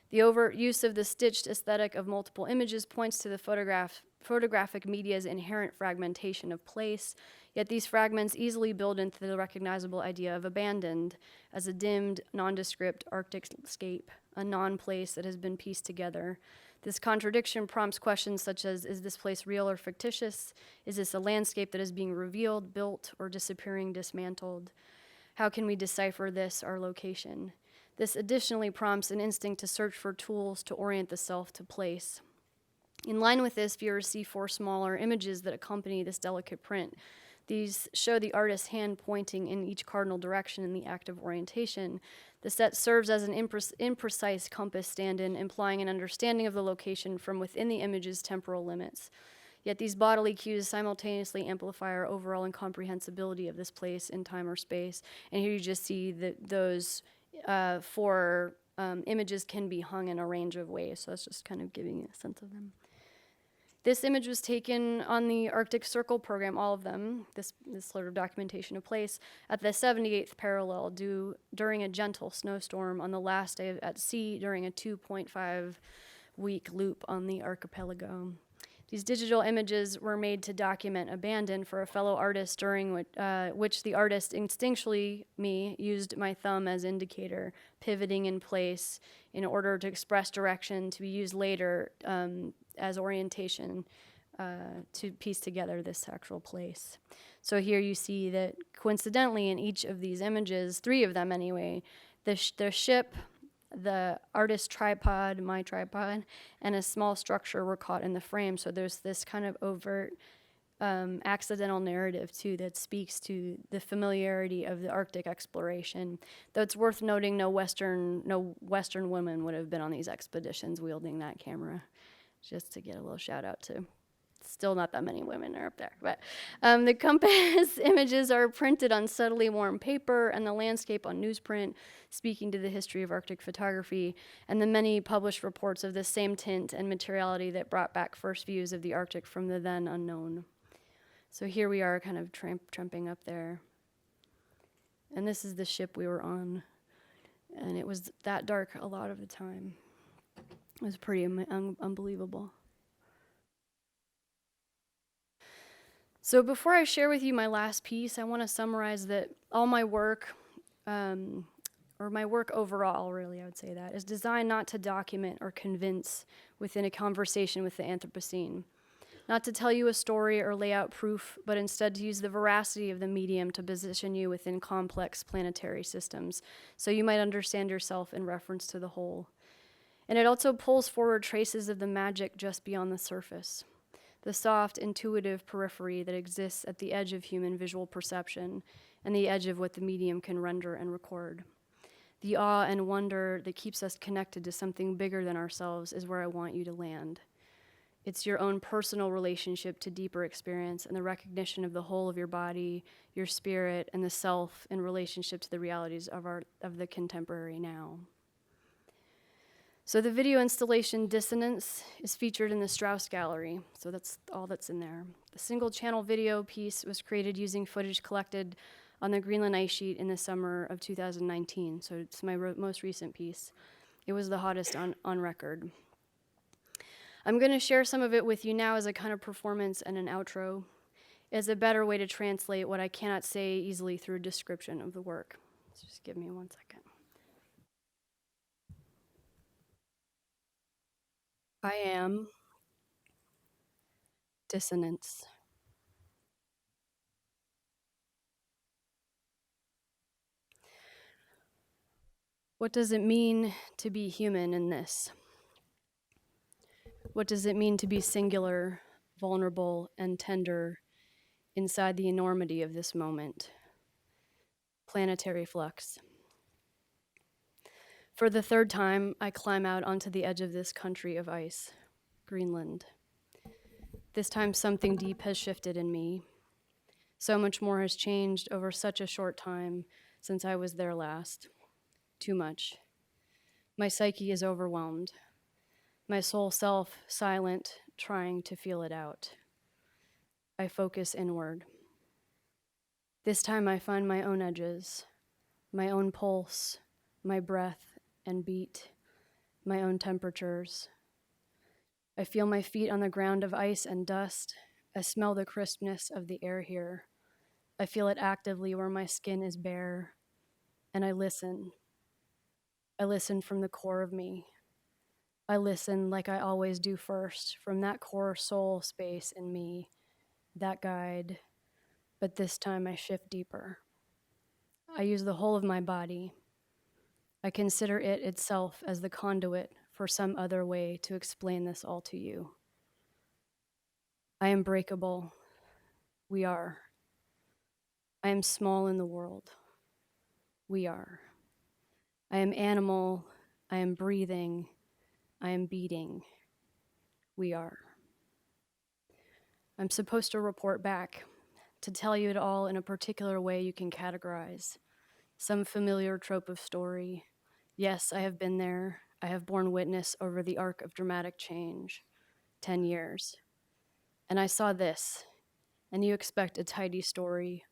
The overt use of the stitched aesthetic of multiple images points to the photographic media's inherent fragmentation of place, yet these fragments easily build into the recognizable idea of abandoned as a dimmed, nondescript Arctic scape, a non-place that has been pieced together. This contradiction prompts questions such as, is this place real or fictitious? Is this a landscape that is being revealed, built, or disappearing, dismantled? How can we decipher this, our location? This additionally prompts an instinct to search for tools to orient the self to place. In line with this, viewers see 4 smaller images that accompany this delicate print. These show the artist's hand pointing in each cardinal direction in the act of orientation. The set serves as an imprecise compass stand-in, implying an understanding of the location from within the image's temporal limits. Yet these bodily cues simultaneously amplify our overall incomprehensibility of this place in time or space. And here you just see that those four images can be hung in a range of ways. So that's just kind of giving you a sense of them. This image was taken on the Arctic Circle program, all of them, this sort of documentation of place, at the 78th parallel during a gentle snowstorm on the last day at sea during a 2.5-week loop on the archipelago. These digital images were made to document abandon for a fellow artist, during which the artist, instinctually me, used my thumb as indicator, pivoting in place in order to express direction to be used later as orientation to piece together this actual place. So here you see that coincidentally in each of these images, 3 of them anyway, the ship, the artist's tripod, my tripod, and a small structure were caught in the frame. So there's this kind of overt accidental narrative too that speaks to the familiarity of the Arctic exploration. Though it's worth noting no Western woman would have been on these expeditions wielding that camera. Just to get a little shout out to. Still not that many women are up there. But the compass images are printed on subtly warm paper and the landscape on newsprint, speaking to the history of Arctic photography and the many published reports of this same tint and materiality that brought back first views of the Arctic from the then unknown. So here we are kind of tramping up there. And this is the ship we were on. And it was that dark a lot of the time. It was pretty unbelievable. So before I share with you my last piece, I want to summarize that all my work, or my work overall, really, I would say that, is designed not to document or convince within a conversation with the Anthropocene. Not to tell you a story or lay out proof, but instead to use the veracity of the medium to position you within complex planetary systems, so you might understand yourself in reference to the whole. And it also pulls forward traces of the magic just beyond the surface. The soft, intuitive periphery that exists at the edge of human visual perception and the edge of what the medium can render and record. The awe and wonder that keeps us connected to something bigger than ourselves is where I want you to land. It's your own personal relationship to deeper experience and the recognition of the whole of your body, your spirit, and the self in relationship to the realities of the contemporary now. So the video installation Dissonance is featured in the Strauss Gallery, so that's all that's in there. The single-channel video piece was created using footage collected on the Greenland ice sheet in the summer of 2019, so it's my most recent piece. It was the hottest on record. I'm going to share some of it with you now as a kind of performance and an outro, as a better way to translate what I cannot say easily through a description of the work. So just give me 1 second. I am dissonance. What does it mean to be human in this? What does it mean to be singular, vulnerable, and tender inside the enormity of this moment? Planetary flux. For the 3rd time, I climb out onto the edge of this country of ice, Greenland. This time something deep has shifted in me. So much more has changed over such a short time since I was there last. Too much. My psyche is overwhelmed. My soul self silent, trying to feel it out. I focus inward. This time I find my own edges, my own pulse, my breath and beat, my own temperatures. I feel my feet on the ground of ice and dust. I smell the crispness of the air here. I feel it actively where my skin is bare. And I listen. I listen from the core of me. I listen like I always do first, from that core soul space in me, that guide. But this time I shift deeper. I use the whole of my body. I consider it itself as the conduit for some other way to explain this all to you. I am breakable. We are. I am small in the world. We are. I am animal. I am breathing. I am beating. We are. I'm supposed to report back, to tell you it all in a particular way you can categorize. Some familiar trope of story. Yes, I have been there. I have borne witness over the arc of dramatic change. 10 years. And I saw this, and you expect a tidy story,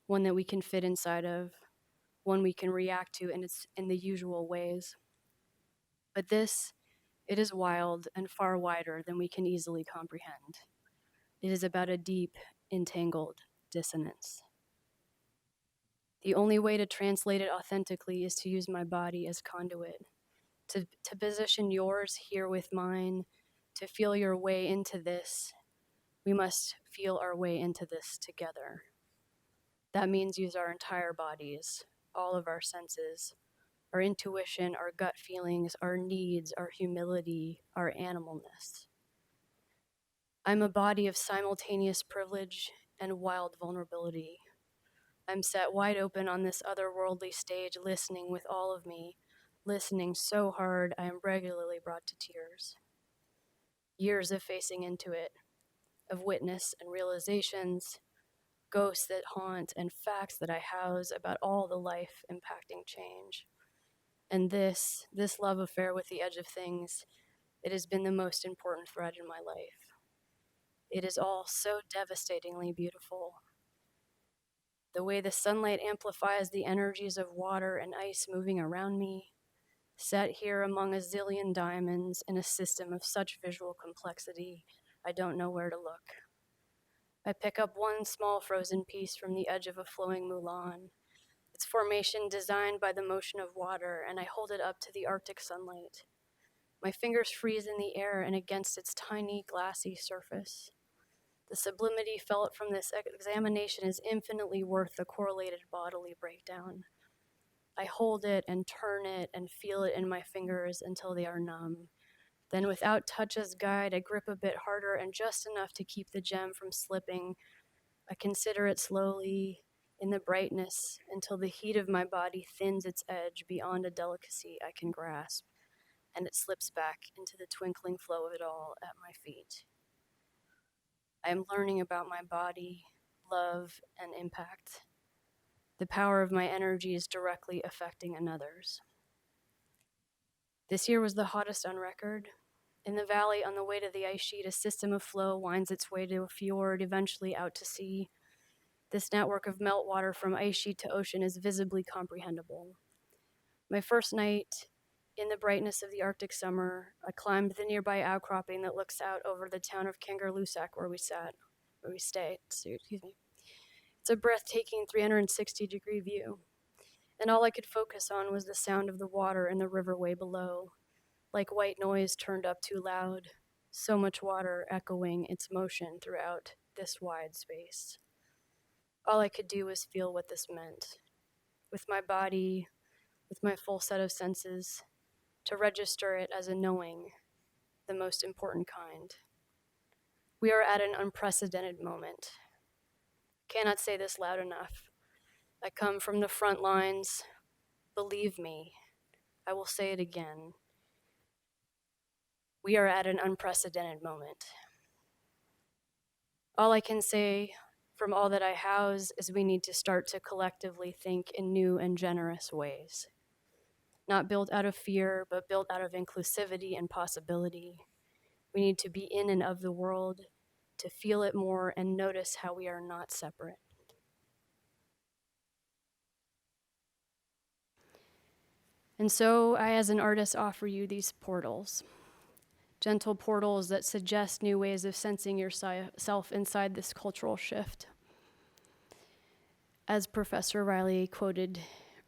one that we can fit inside of, one we can react to in the usual ways. But this, it is wild and far wider than we can easily comprehend. It is about a deep, entangled dissonance. The only way to translate it authentically is to use my body as conduit, to position yours here with mine, to feel your way into this. We must feel our way into this together. That means use our entire bodies, all of our senses, our intuition, our gut feelings, our needs, our humility, our animalness. I'm a body of simultaneous privilege and wild vulnerability. I'm set wide open on this otherworldly stage, listening with all of me, listening so hard I am regularly brought to tears. Years of facing into it, of witness and realizations, ghosts that haunt, and facts that I house about all the life impacting change. And this love affair with the edge of things, it has been the most important thread in my life. It is all so devastatingly beautiful. The way the sunlight amplifies the energies of water and ice moving around me, set here among a zillion diamonds in a system of such visual complexity, I don't know where to look. I pick up one small frozen piece from the edge of a flowing Mulan, its formation designed by the motion of water, and I hold it up to the Arctic sunlight. My fingers freeze in the air and against its tiny, glassy surface. The sublimity felt from this examination is infinitely worth the correlated bodily breakdown. I hold it and turn it and feel it in my fingers until they are numb. Then, without touch as guide, I grip a bit harder and just enough to keep the gem from slipping. I consider it slowly in the brightness until the heat of my body thins its edge beyond a delicacy I can grasp, and it slips back into the twinkling flow of it all at my feet. I am learning about my body, love, and impact. The power of my energy is directly affecting another's. This year was the hottest on record. In the valley on the way to the ice sheet, a system of flow winds its way to a fjord, eventually out to sea. This network of meltwater from ice sheet to ocean is visibly comprehensible. My first night in the brightness of the Arctic summer, I climbed the nearby outcropping that looks out over the town of Kangerlussuaq where we stay. It's a breathtaking 360-degree view, and all I could focus on was the sound of the water in the river way below, like white noise turned up too loud, so much water echoing its motion throughout this wide space. All I could do was feel what this meant, with my body, with my full set of senses, to register it as a knowing, the most important kind. We are at an unprecedented moment. Cannot say this loud enough. I come from the front lines. Believe me, I will say it again. We are at an unprecedented moment. All I can say from all that I house is we need to start to collectively think in new and generous ways. Not built out of fear, but built out of inclusivity and possibility. We need to be in and of the world, to feel it more and notice how we are not separate. And so I, as an artist, offer you these portals. Gentle portals that suggest new ways of sensing yourself inside this cultural shift. As Professor Riley quoted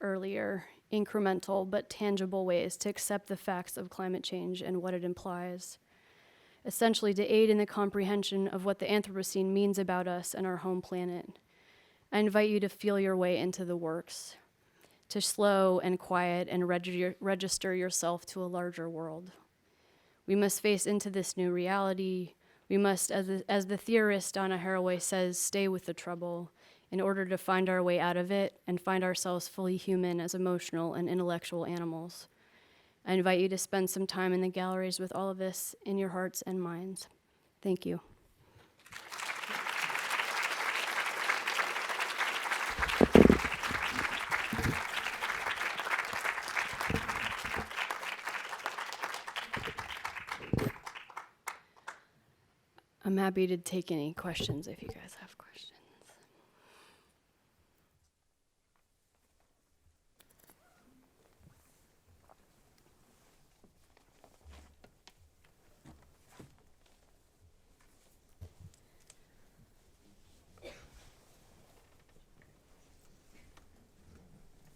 earlier, incremental but tangible ways to accept the facts of climate change and what it implies. Essentially to aid in the comprehension of what the Anthropocene means about us and our home planet. I invite you to feel your way into the works, to slow and quiet and register yourself to a larger world. We must face into this new reality. We must, as the theorist Donna Haraway says, stay with the trouble in order to find our way out of it and find ourselves fully human as emotional and intellectual animals. I invite you to spend some time in the galleries with all of this in your hearts and minds. Thank you. I'm happy to take any questions if you guys have questions.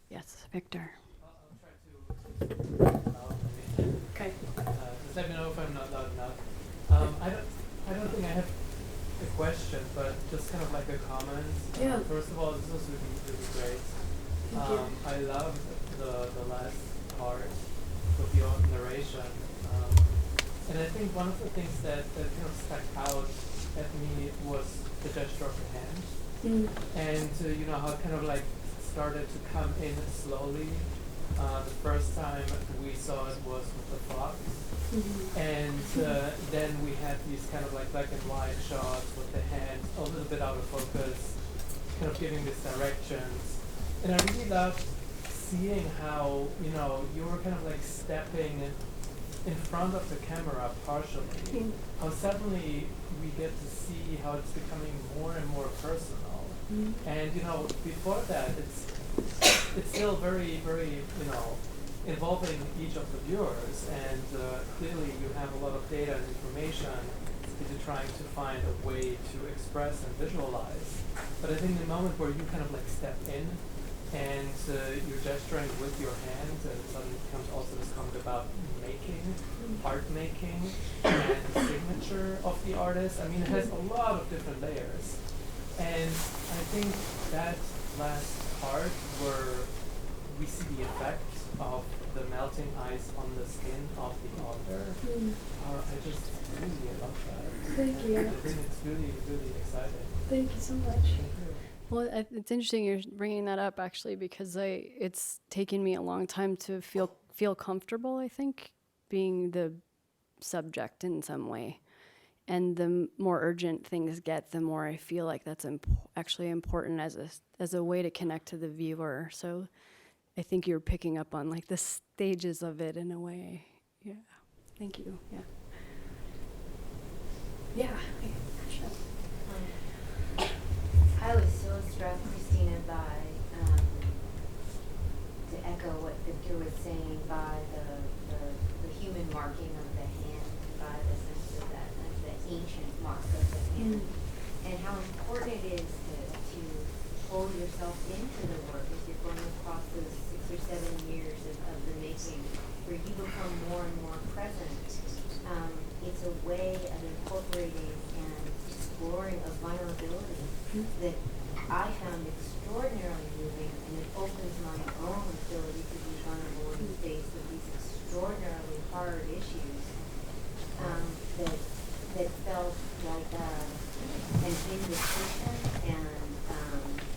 Yes, Victor. I'll try to loud for me. Okay. Just let me know if I'm not loud enough. I don't think I have a question, but just kind of like a comment. Yeah. First of all, this was really, really great. Thank you. I love the last part with your narration. And I think one of the things that kind of stuck out at me was the gesture of the hand. And you know how it kind of like started to come in slowly. The first time we saw it was with the fox. And then we had these kind of like black and white shots with the hand a little bit out of focus, kind of giving these directions. And I really loved seeing how, you know, you were kind of like stepping in front of the camera partially. How suddenly we get to see how it's becoming more and more personal. And you know, before that, it's still very, very, you know, involving each of the viewers, and clearly you have a lot of data and information that you're trying to find a way to express and visualize. But I think the moment where you kind of like step in and you're gesturing with your hand, and it suddenly becomes also this comment about making, art making, and the signature of the artist. I mean, it has a lot of different layers. And I think that last part where we see the effect of the melting ice on the skin of the author, I just really love that. Thank you. I think it's really, really exciting. Thank you so much. Thank you. Well, it's interesting you're bringing that up, actually, because it's taken me a long time to feel comfortable, I think, being the subject in some way. And the more urgent things get, the more I feel like that's actually important as a way to connect to the viewer. So I think you're picking up on like the stages of it in a way. Yeah. Thank you. Yeah. Yeah. I was so struck, Christina, by, to echo what Victor was saying, by the human marking of the hand, by the sense of that, of the ancient mark of the hand, and how important it is to hold yourself into the work as you're going across those 6 or 7 years of the making, where you become more and more present. It's a way of incorporating and exploring a vulnerability that I found extraordinarily moving, and it opens my own ability to be vulnerable in the face of these extraordinarily hard issues that felt like an invitation and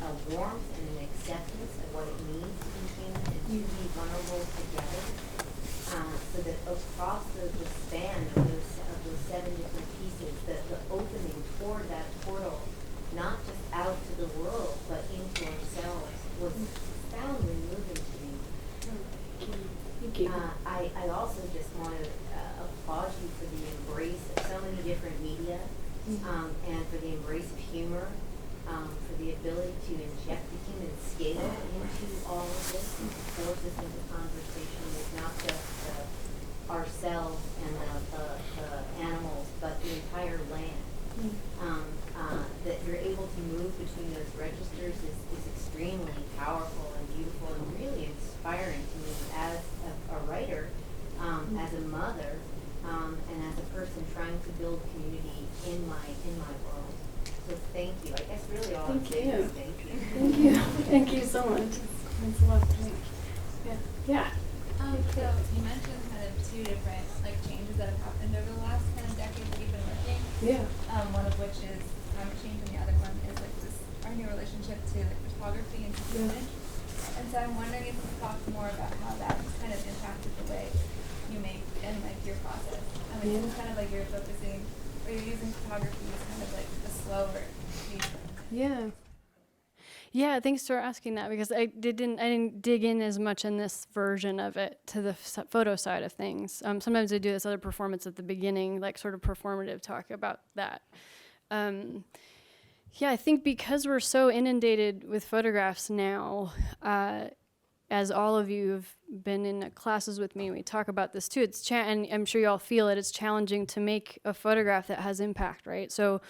a warmth and an acceptance of what it means to be human and to be vulnerable together. So that across the span of those 7 different pieces, the opening toward that portal, not just out to the world, but into ourselves, was profoundly moving to me. Thank you. I also just want to applaud you for the embrace of so many different media, and for the embrace of humor, for the ability to inject the human scale into all of this and to force us into conversation with not just ourselves and the animals, but the entire land. That you're able to move between those registers is extremely powerful and beautiful and really inspiring to me as a writer, as a mother, and as a person trying to build community in my world. So thank you. I guess really all I'm saying is thank you. Thank you. Thank you so much. Thanks a lot. Yeah. Yeah. So you mentioned kind of 2 different like changes that have happened over the last kind of decade that you've been working. Yeah. One of which is climate change, and the other one is like this our new relationship relationship to like photography and student. And so I'm wondering if you could talk more about how that's kind of impacted the way you make and like your process. I mean, it's kind of like you're focusing, or you're using photography as kind of like a slower medium. Yeah. Yeah, thanks for asking that, because I didn't dig in as much in this version of it to the photo side of things. Sometimes I do this other performance at the beginning, like sort of performative talk about that. Yeah, I think because we're so inundated with photographs now, as all of you have been in classes with me, we talk about this too. And I'm sure you all feel it. It's challenging to make a photograph that has impact, right? So,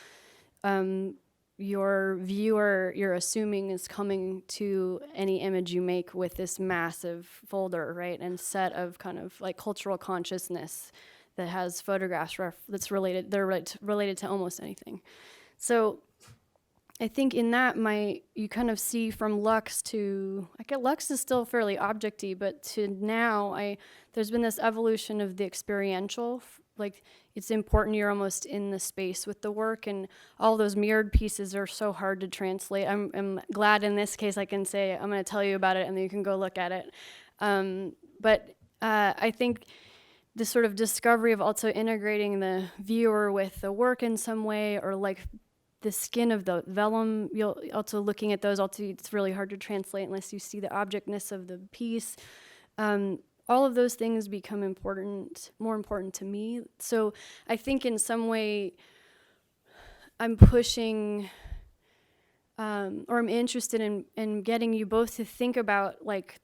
your viewer, you're assuming, is coming to any image you make with this massive folder, right, and set of kind of like cultural consciousness that has photographs that's related. They're related to almost anything. So I think in that, you kind of see from Lux to, Lux is still fairly objecty, but to now, there's been this evolution of the experiential. Like, it's important you're almost in the space with the work, and all those mirrored pieces are so hard to translate. I'm glad in this case I can say, I'm going to tell you about it, and then you can go look at it. But I think this sort of discovery of also integrating the viewer with the work in some way, or like the skin of the vellum, you'll also looking at those, also it's really hard to translate unless you see the objectness of the piece. All of those things become more important to me. So I think in some way I'm pushing, or I'm interested in getting you both to think about like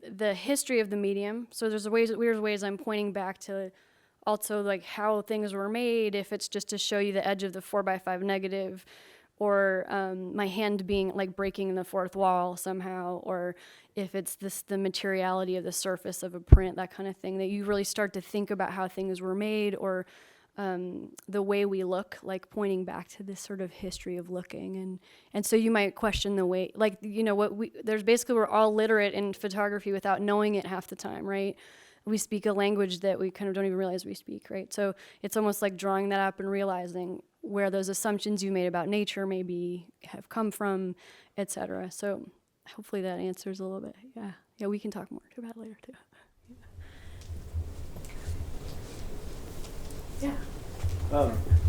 the history of the medium. So there's weird ways I'm pointing back to also like how things were made, if it's just to show you the edge of the 4x5 negative, or my hand being like breaking the fourth wall somehow, or if it's the materiality of the surface of a print, that kind of thing, that you really start to think about how things were made, or the way we look, like pointing back to this sort of history of looking. And so you might question the way, like, you know, there's basically, we're all literate in photography without knowing it half the time, right? We speak a language that we kind of don't even realize we speak, right? So it's almost like drawing that up and realizing where those assumptions you made about nature maybe have come from, et cetera. So hopefully that answers a little bit. Yeah, we can talk more about it later too. Yeah.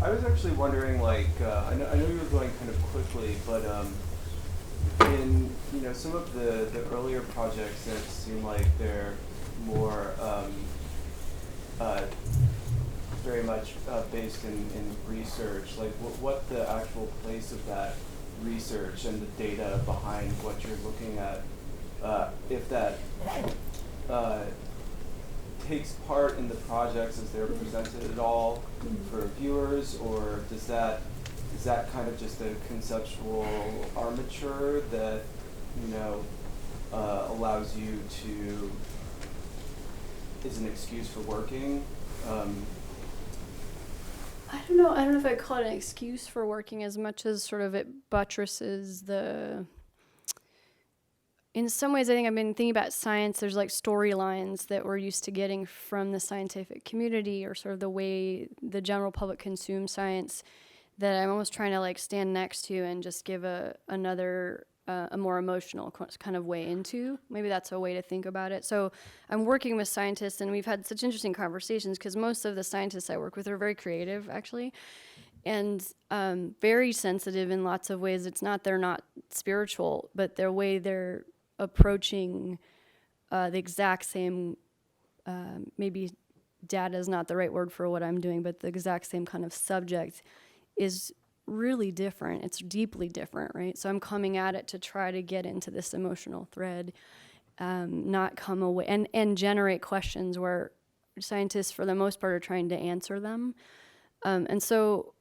I was actually wondering, like, I know you were going kind of quickly, but in some of the earlier projects that seem like they're more very much based in research, like what the actual place of that research and the data behind what you're looking at, if that takes part in the projects as they're presented at all for viewers, or is that kind of just a conceptual armature that allows you to, is an excuse for working? I don't know if I'd call it an excuse for working as much as sort of it buttresses in some ways. I think I've been thinking about science. There's like storylines that we're used to getting from the scientific community, or sort of the way the general public consumes science, that I'm almost trying to like stand next to and just give another a more emotional kind of way into. Maybe that's a way to think about it. So I'm working with scientists, and we've had such interesting conversations, because most of the scientists I work with are very creative, actually, and very sensitive in lots of ways. It's not they're not spiritual, but their way they're approaching the exact same, maybe data is not the right word for what I'm doing, but the exact same kind of subject is really different. It's deeply different, right? So I'm coming at it to try to get into this emotional thread, not come away and generate questions where scientists, for the most part, are trying to answer them. And so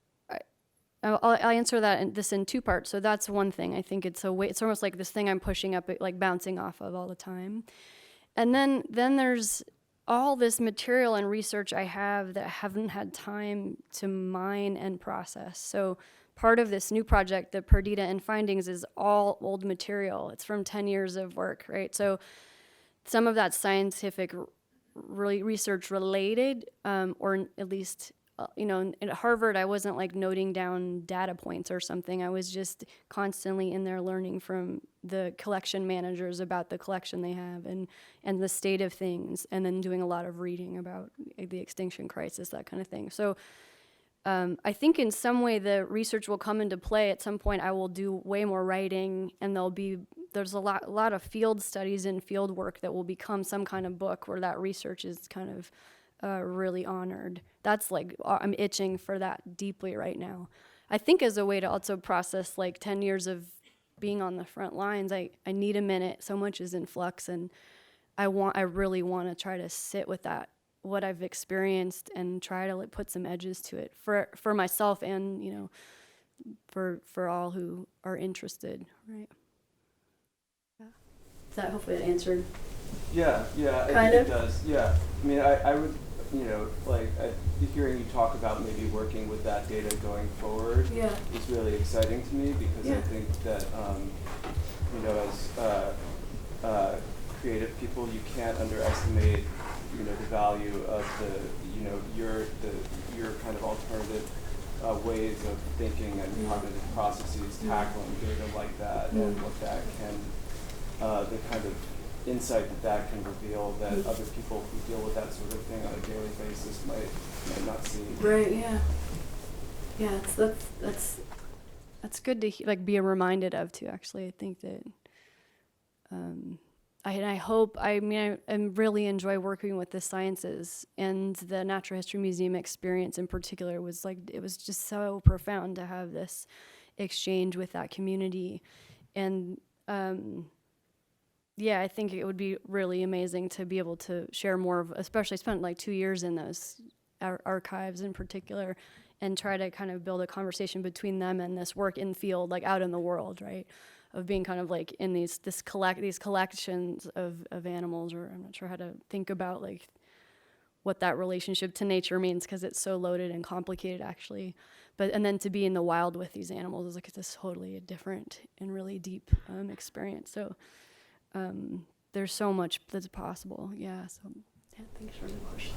I'll answer this in two parts. So that's one thing. I think it's a way. It's almost like this thing I'm pushing up, like bouncing off of all the time. And then there's all this material and research I have that I haven't had time to mine and process. So part of this new project, the Perdita and Findings, is all old material. It's from 10 years of work, right? So some of that's scientific research related, or at least at Harvard, I wasn't like noting down data points or something. I was just constantly in there learning from the collection managers about the collection they have and the state of things, and then doing a lot of reading about the extinction crisis, that kind of thing. So I think in some way the research will come into play. At some point I will do way more writing, and there's a lot of field studies and field work that will become some kind of book where that research is kind of really honored. That's like, I'm itching for that deeply right now. I think as a way to also process like 10 years of being on the front lines, I need a minute. So much is in flux, and I really want to try to sit with that, what I've experienced, and try to like put some edges to it for myself and, for all who are interested, right? Yeah. Does that hopefully that answered? Yeah, I think it does. Yeah, I mean, I would, hearing you talk about maybe working with that data going forward is really exciting to me, because I think that, as creative people, you can't underestimate, the value of your kind of alternative ways of thinking and cognitive processes tackling data like that, and what that can, the kind of insight that can reveal that other people who deal with that sort of thing on a daily basis might not see. Right. Yeah. Yeah. That's good to be reminded of too. Actually, I think that I hope. I really enjoy working with the sciences, and the Natural History Museum experience in particular was it was just so profound to have this exchange with that community, and. Yeah, I think it would be really amazing to be able to share more of, especially spent 2 years in those archives in particular, and try to kind of build a conversation between them and this work in field, out in the world, right? Of being kind of in these collections of animals, or I'm not sure how to think about what that relationship to nature means, because it's so loaded and complicated actually. And then to be in the wild with these animals is this totally different and really deep experience. So. There's so much that's possible. Yeah. So, thanks for the question.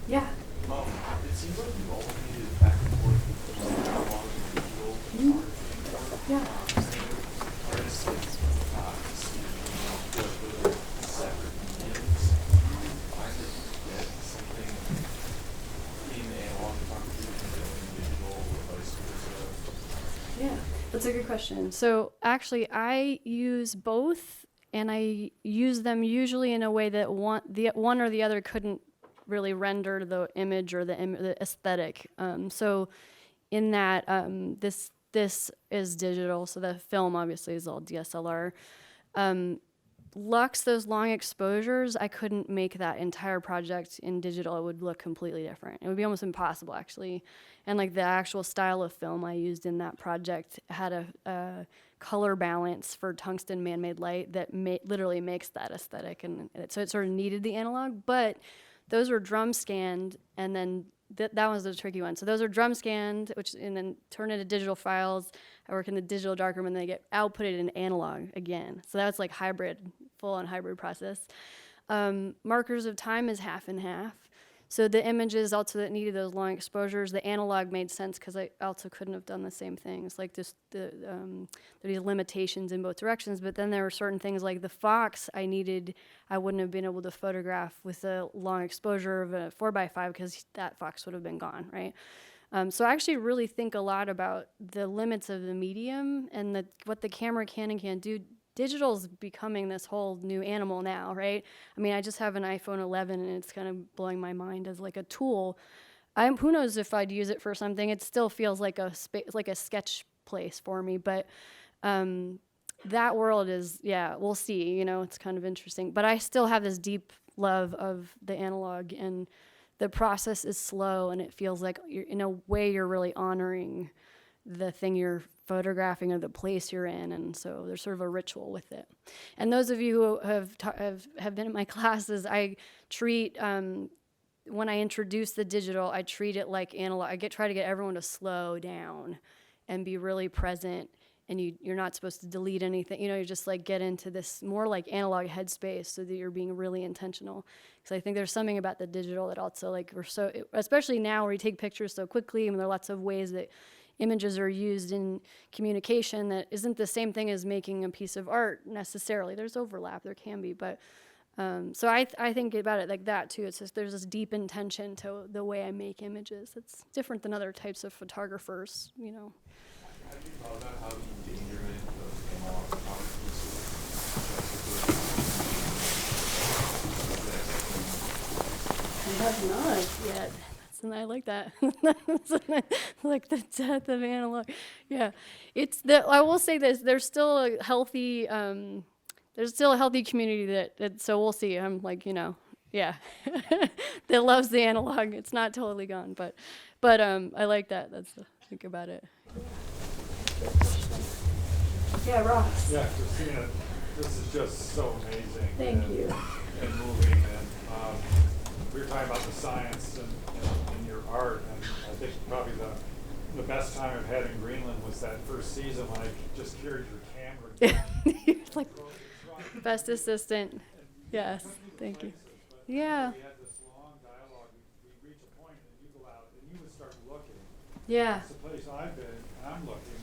Yeah. It seems like you all needed back and forth with the analog and digital art. Yeah. Artists with separate mediums. I could get something in analog photography and digital, or vice versa. Yeah, that's a good question. So actually, I use both. And I use them usually in a way that one or the other couldn't really render the image or the aesthetic. So in that, this is digital, so the film obviously is all DSLR. Lux, those long exposures, I couldn't make that entire project in digital. It would look completely different. It would be almost impossible, actually. And the actual style of film I used in that project had a color balance for tungsten man-made light that literally makes that aesthetic, and so it sort of needed the analog. But those were drum scanned, and then that was the tricky one. So those are drum scanned, and then turn into digital files. I work in the digital darkroom, and they get outputted in analog again. So that's hybrid, full-on hybrid process. Markers of time is half and half. So the images also that needed those long exposures, the analog made sense because I also couldn't have done the same things. There are limitations in both directions, but then there were certain things like the fox I wouldn't have been able to photograph with a long exposure of a 4x5 because that fox would have been gone, right? So I actually really think a lot about the limits of the medium and what the camera can and can't do. Digital's becoming this whole new animal now, right? I mean, I just have an iPhone 11 and it's kind of blowing my mind as a tool. Who knows if I'd use it for something? It still feels like a sketch place for me, but that world is, we'll see. It's kind of interesting. But I still have this deep love of the analog, and the process is slow, and it feels like in a way you're really honoring the thing you're photographing or the place you're in, and so there's sort of a ritual with it. And those of you who have been in my classes, I treat when I introduce the digital, I treat it like analog. Try to get everyone to slow down and be really present and you're not supposed to delete anything. You just like get into this more like analog headspace so that you're being really intentional. Because I think there's something about the digital that also like especially now where you take pictures so quickly, and there are lots of ways that images are used in communication that isn't the same thing as making a piece of art necessarily. There's overlap, there can be, but so I think about it like that too. It's just there's this deep intention to the way I make images. It's different than other types of photographers, Have you thought about how the endangerment of analog I have not yet. I like that. Like the death of analog. Yeah, I will say this. There's still a healthy. There's still a healthy community that. So we'll see. I'm like yeah, that loves the analog. It's not totally gone, but I like that. That's think about it. Yeah, Ross. Yeah, Christina, this is just so amazing. Thank you. And moving, and we were talking about the science and your art, and I think probably the best time I've had in Greenland was that first season when I just carried your camera. You're like best assistant. Yes, thank you. Yeah. We had this long dialogue. We reach a point, and you go out, and you would start looking. Yeah. It's the place I've been, and I'm looking.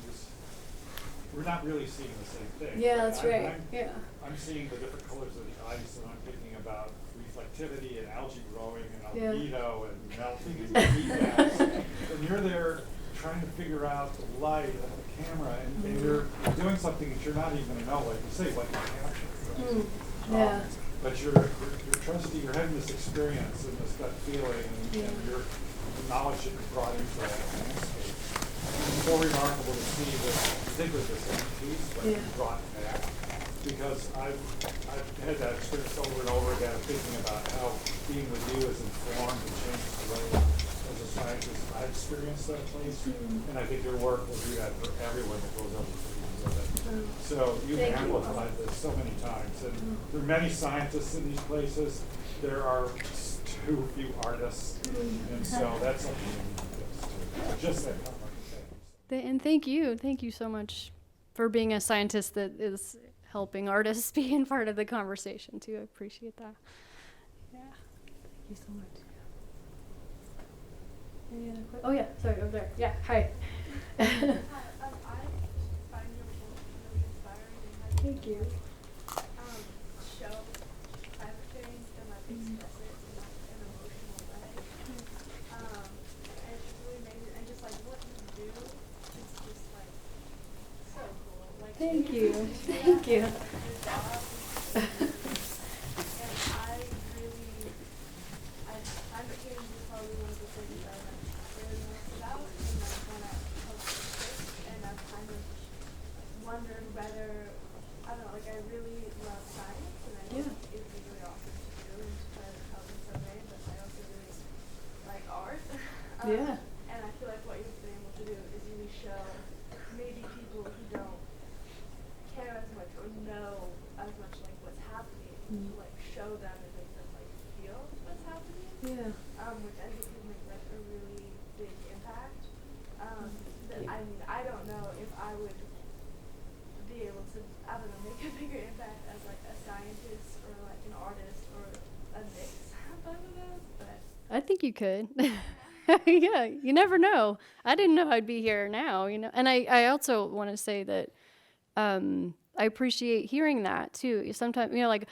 We're not really seeing the same thing. Yeah, that's right. I'm seeing the different colors of the ice, and I'm thinking about reflectivity and algae growing and Yeah. albedo and melting and heat gas. And you're there trying to figure out the light and the camera, and you're doing something that you're not even going to know, like you say, what the capture. Yeah. But you're trusting, you're having this experience and this gut feeling, and your knowledge that you brought into that landscape. It's so remarkable to see that, particularly the same piece, but brought back. Because I've had that experience over and over again, thinking about how being with you has informed and changed the way, as a scientist, I experienced that place. And I think your work will do that for everyone that goes over to visit it. So you've amplified this so many times. And there are many scientists in these places. There are too few artists. And so that's something you need to fix too. Just that comment. And thank you so much for being a scientist that is helping artists be in part of the conversation too. I appreciate that. Yeah, thank you so much. Any other questions? Oh yeah, sorry, over there. Yeah, hi. I find your work really inspiring and how Thank you. Show climate change and like express it in like an emotional way. And it's just really amazing, and just like what you do is just like so cool. Like Thank you. Thank you. Your job and climate change is probably one of the things I like really most about, and like when I post this, and I've kind of wondered whether, I don't know, like I really love science, and I think it would be really awesome to do and to try to help in some way, but I also really like art. And I feel like what you've been able to do is really show maybe people who don't care as much or know as much like what's happening, to like show them and make them like feel what's happening. Which I think would make like a really big impact. That I mean, I don't know if I would be able to, I don't know, make a bigger impact as like a scientist or like an artist or a mix of both of those, but I think you could. Yeah, you never know. I didn't know I'd be here now, And I also want to say that I appreciate hearing that too. Sometimes, like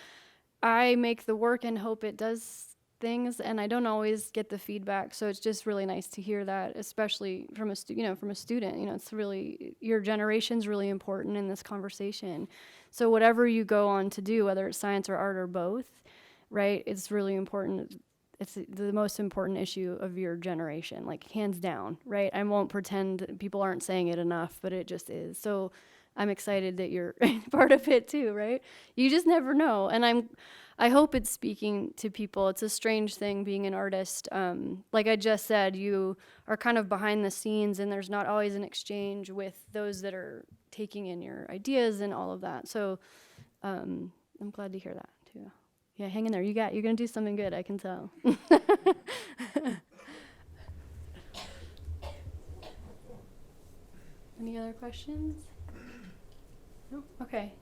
I make the work and hope it does things, and I don't always get the feedback. So it's just really nice to hear that, especially from a student. It's really, your generation's really important in this conversation. So whatever you go on to do, whether it's science or art or both, right? It's really important. It's the most important issue of your generation, like hands down, right? I won't pretend people aren't saying it enough, but it just is. So I'm excited that you're part of it too, right? You just never know. And I hope it's speaking to people. It's a strange thing being an artist. Like I just said, you are kind of behind the scenes, and there's not always an exchange with those that are taking in your ideas and all of that. So I'm glad to hear that too. Yeah, hang in there. You're gonna do something good, I can tell. Any other questions? No? Okay.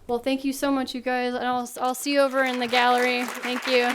Well, thank you so much, you guys, and I'll see you over in the gallery. Thank you.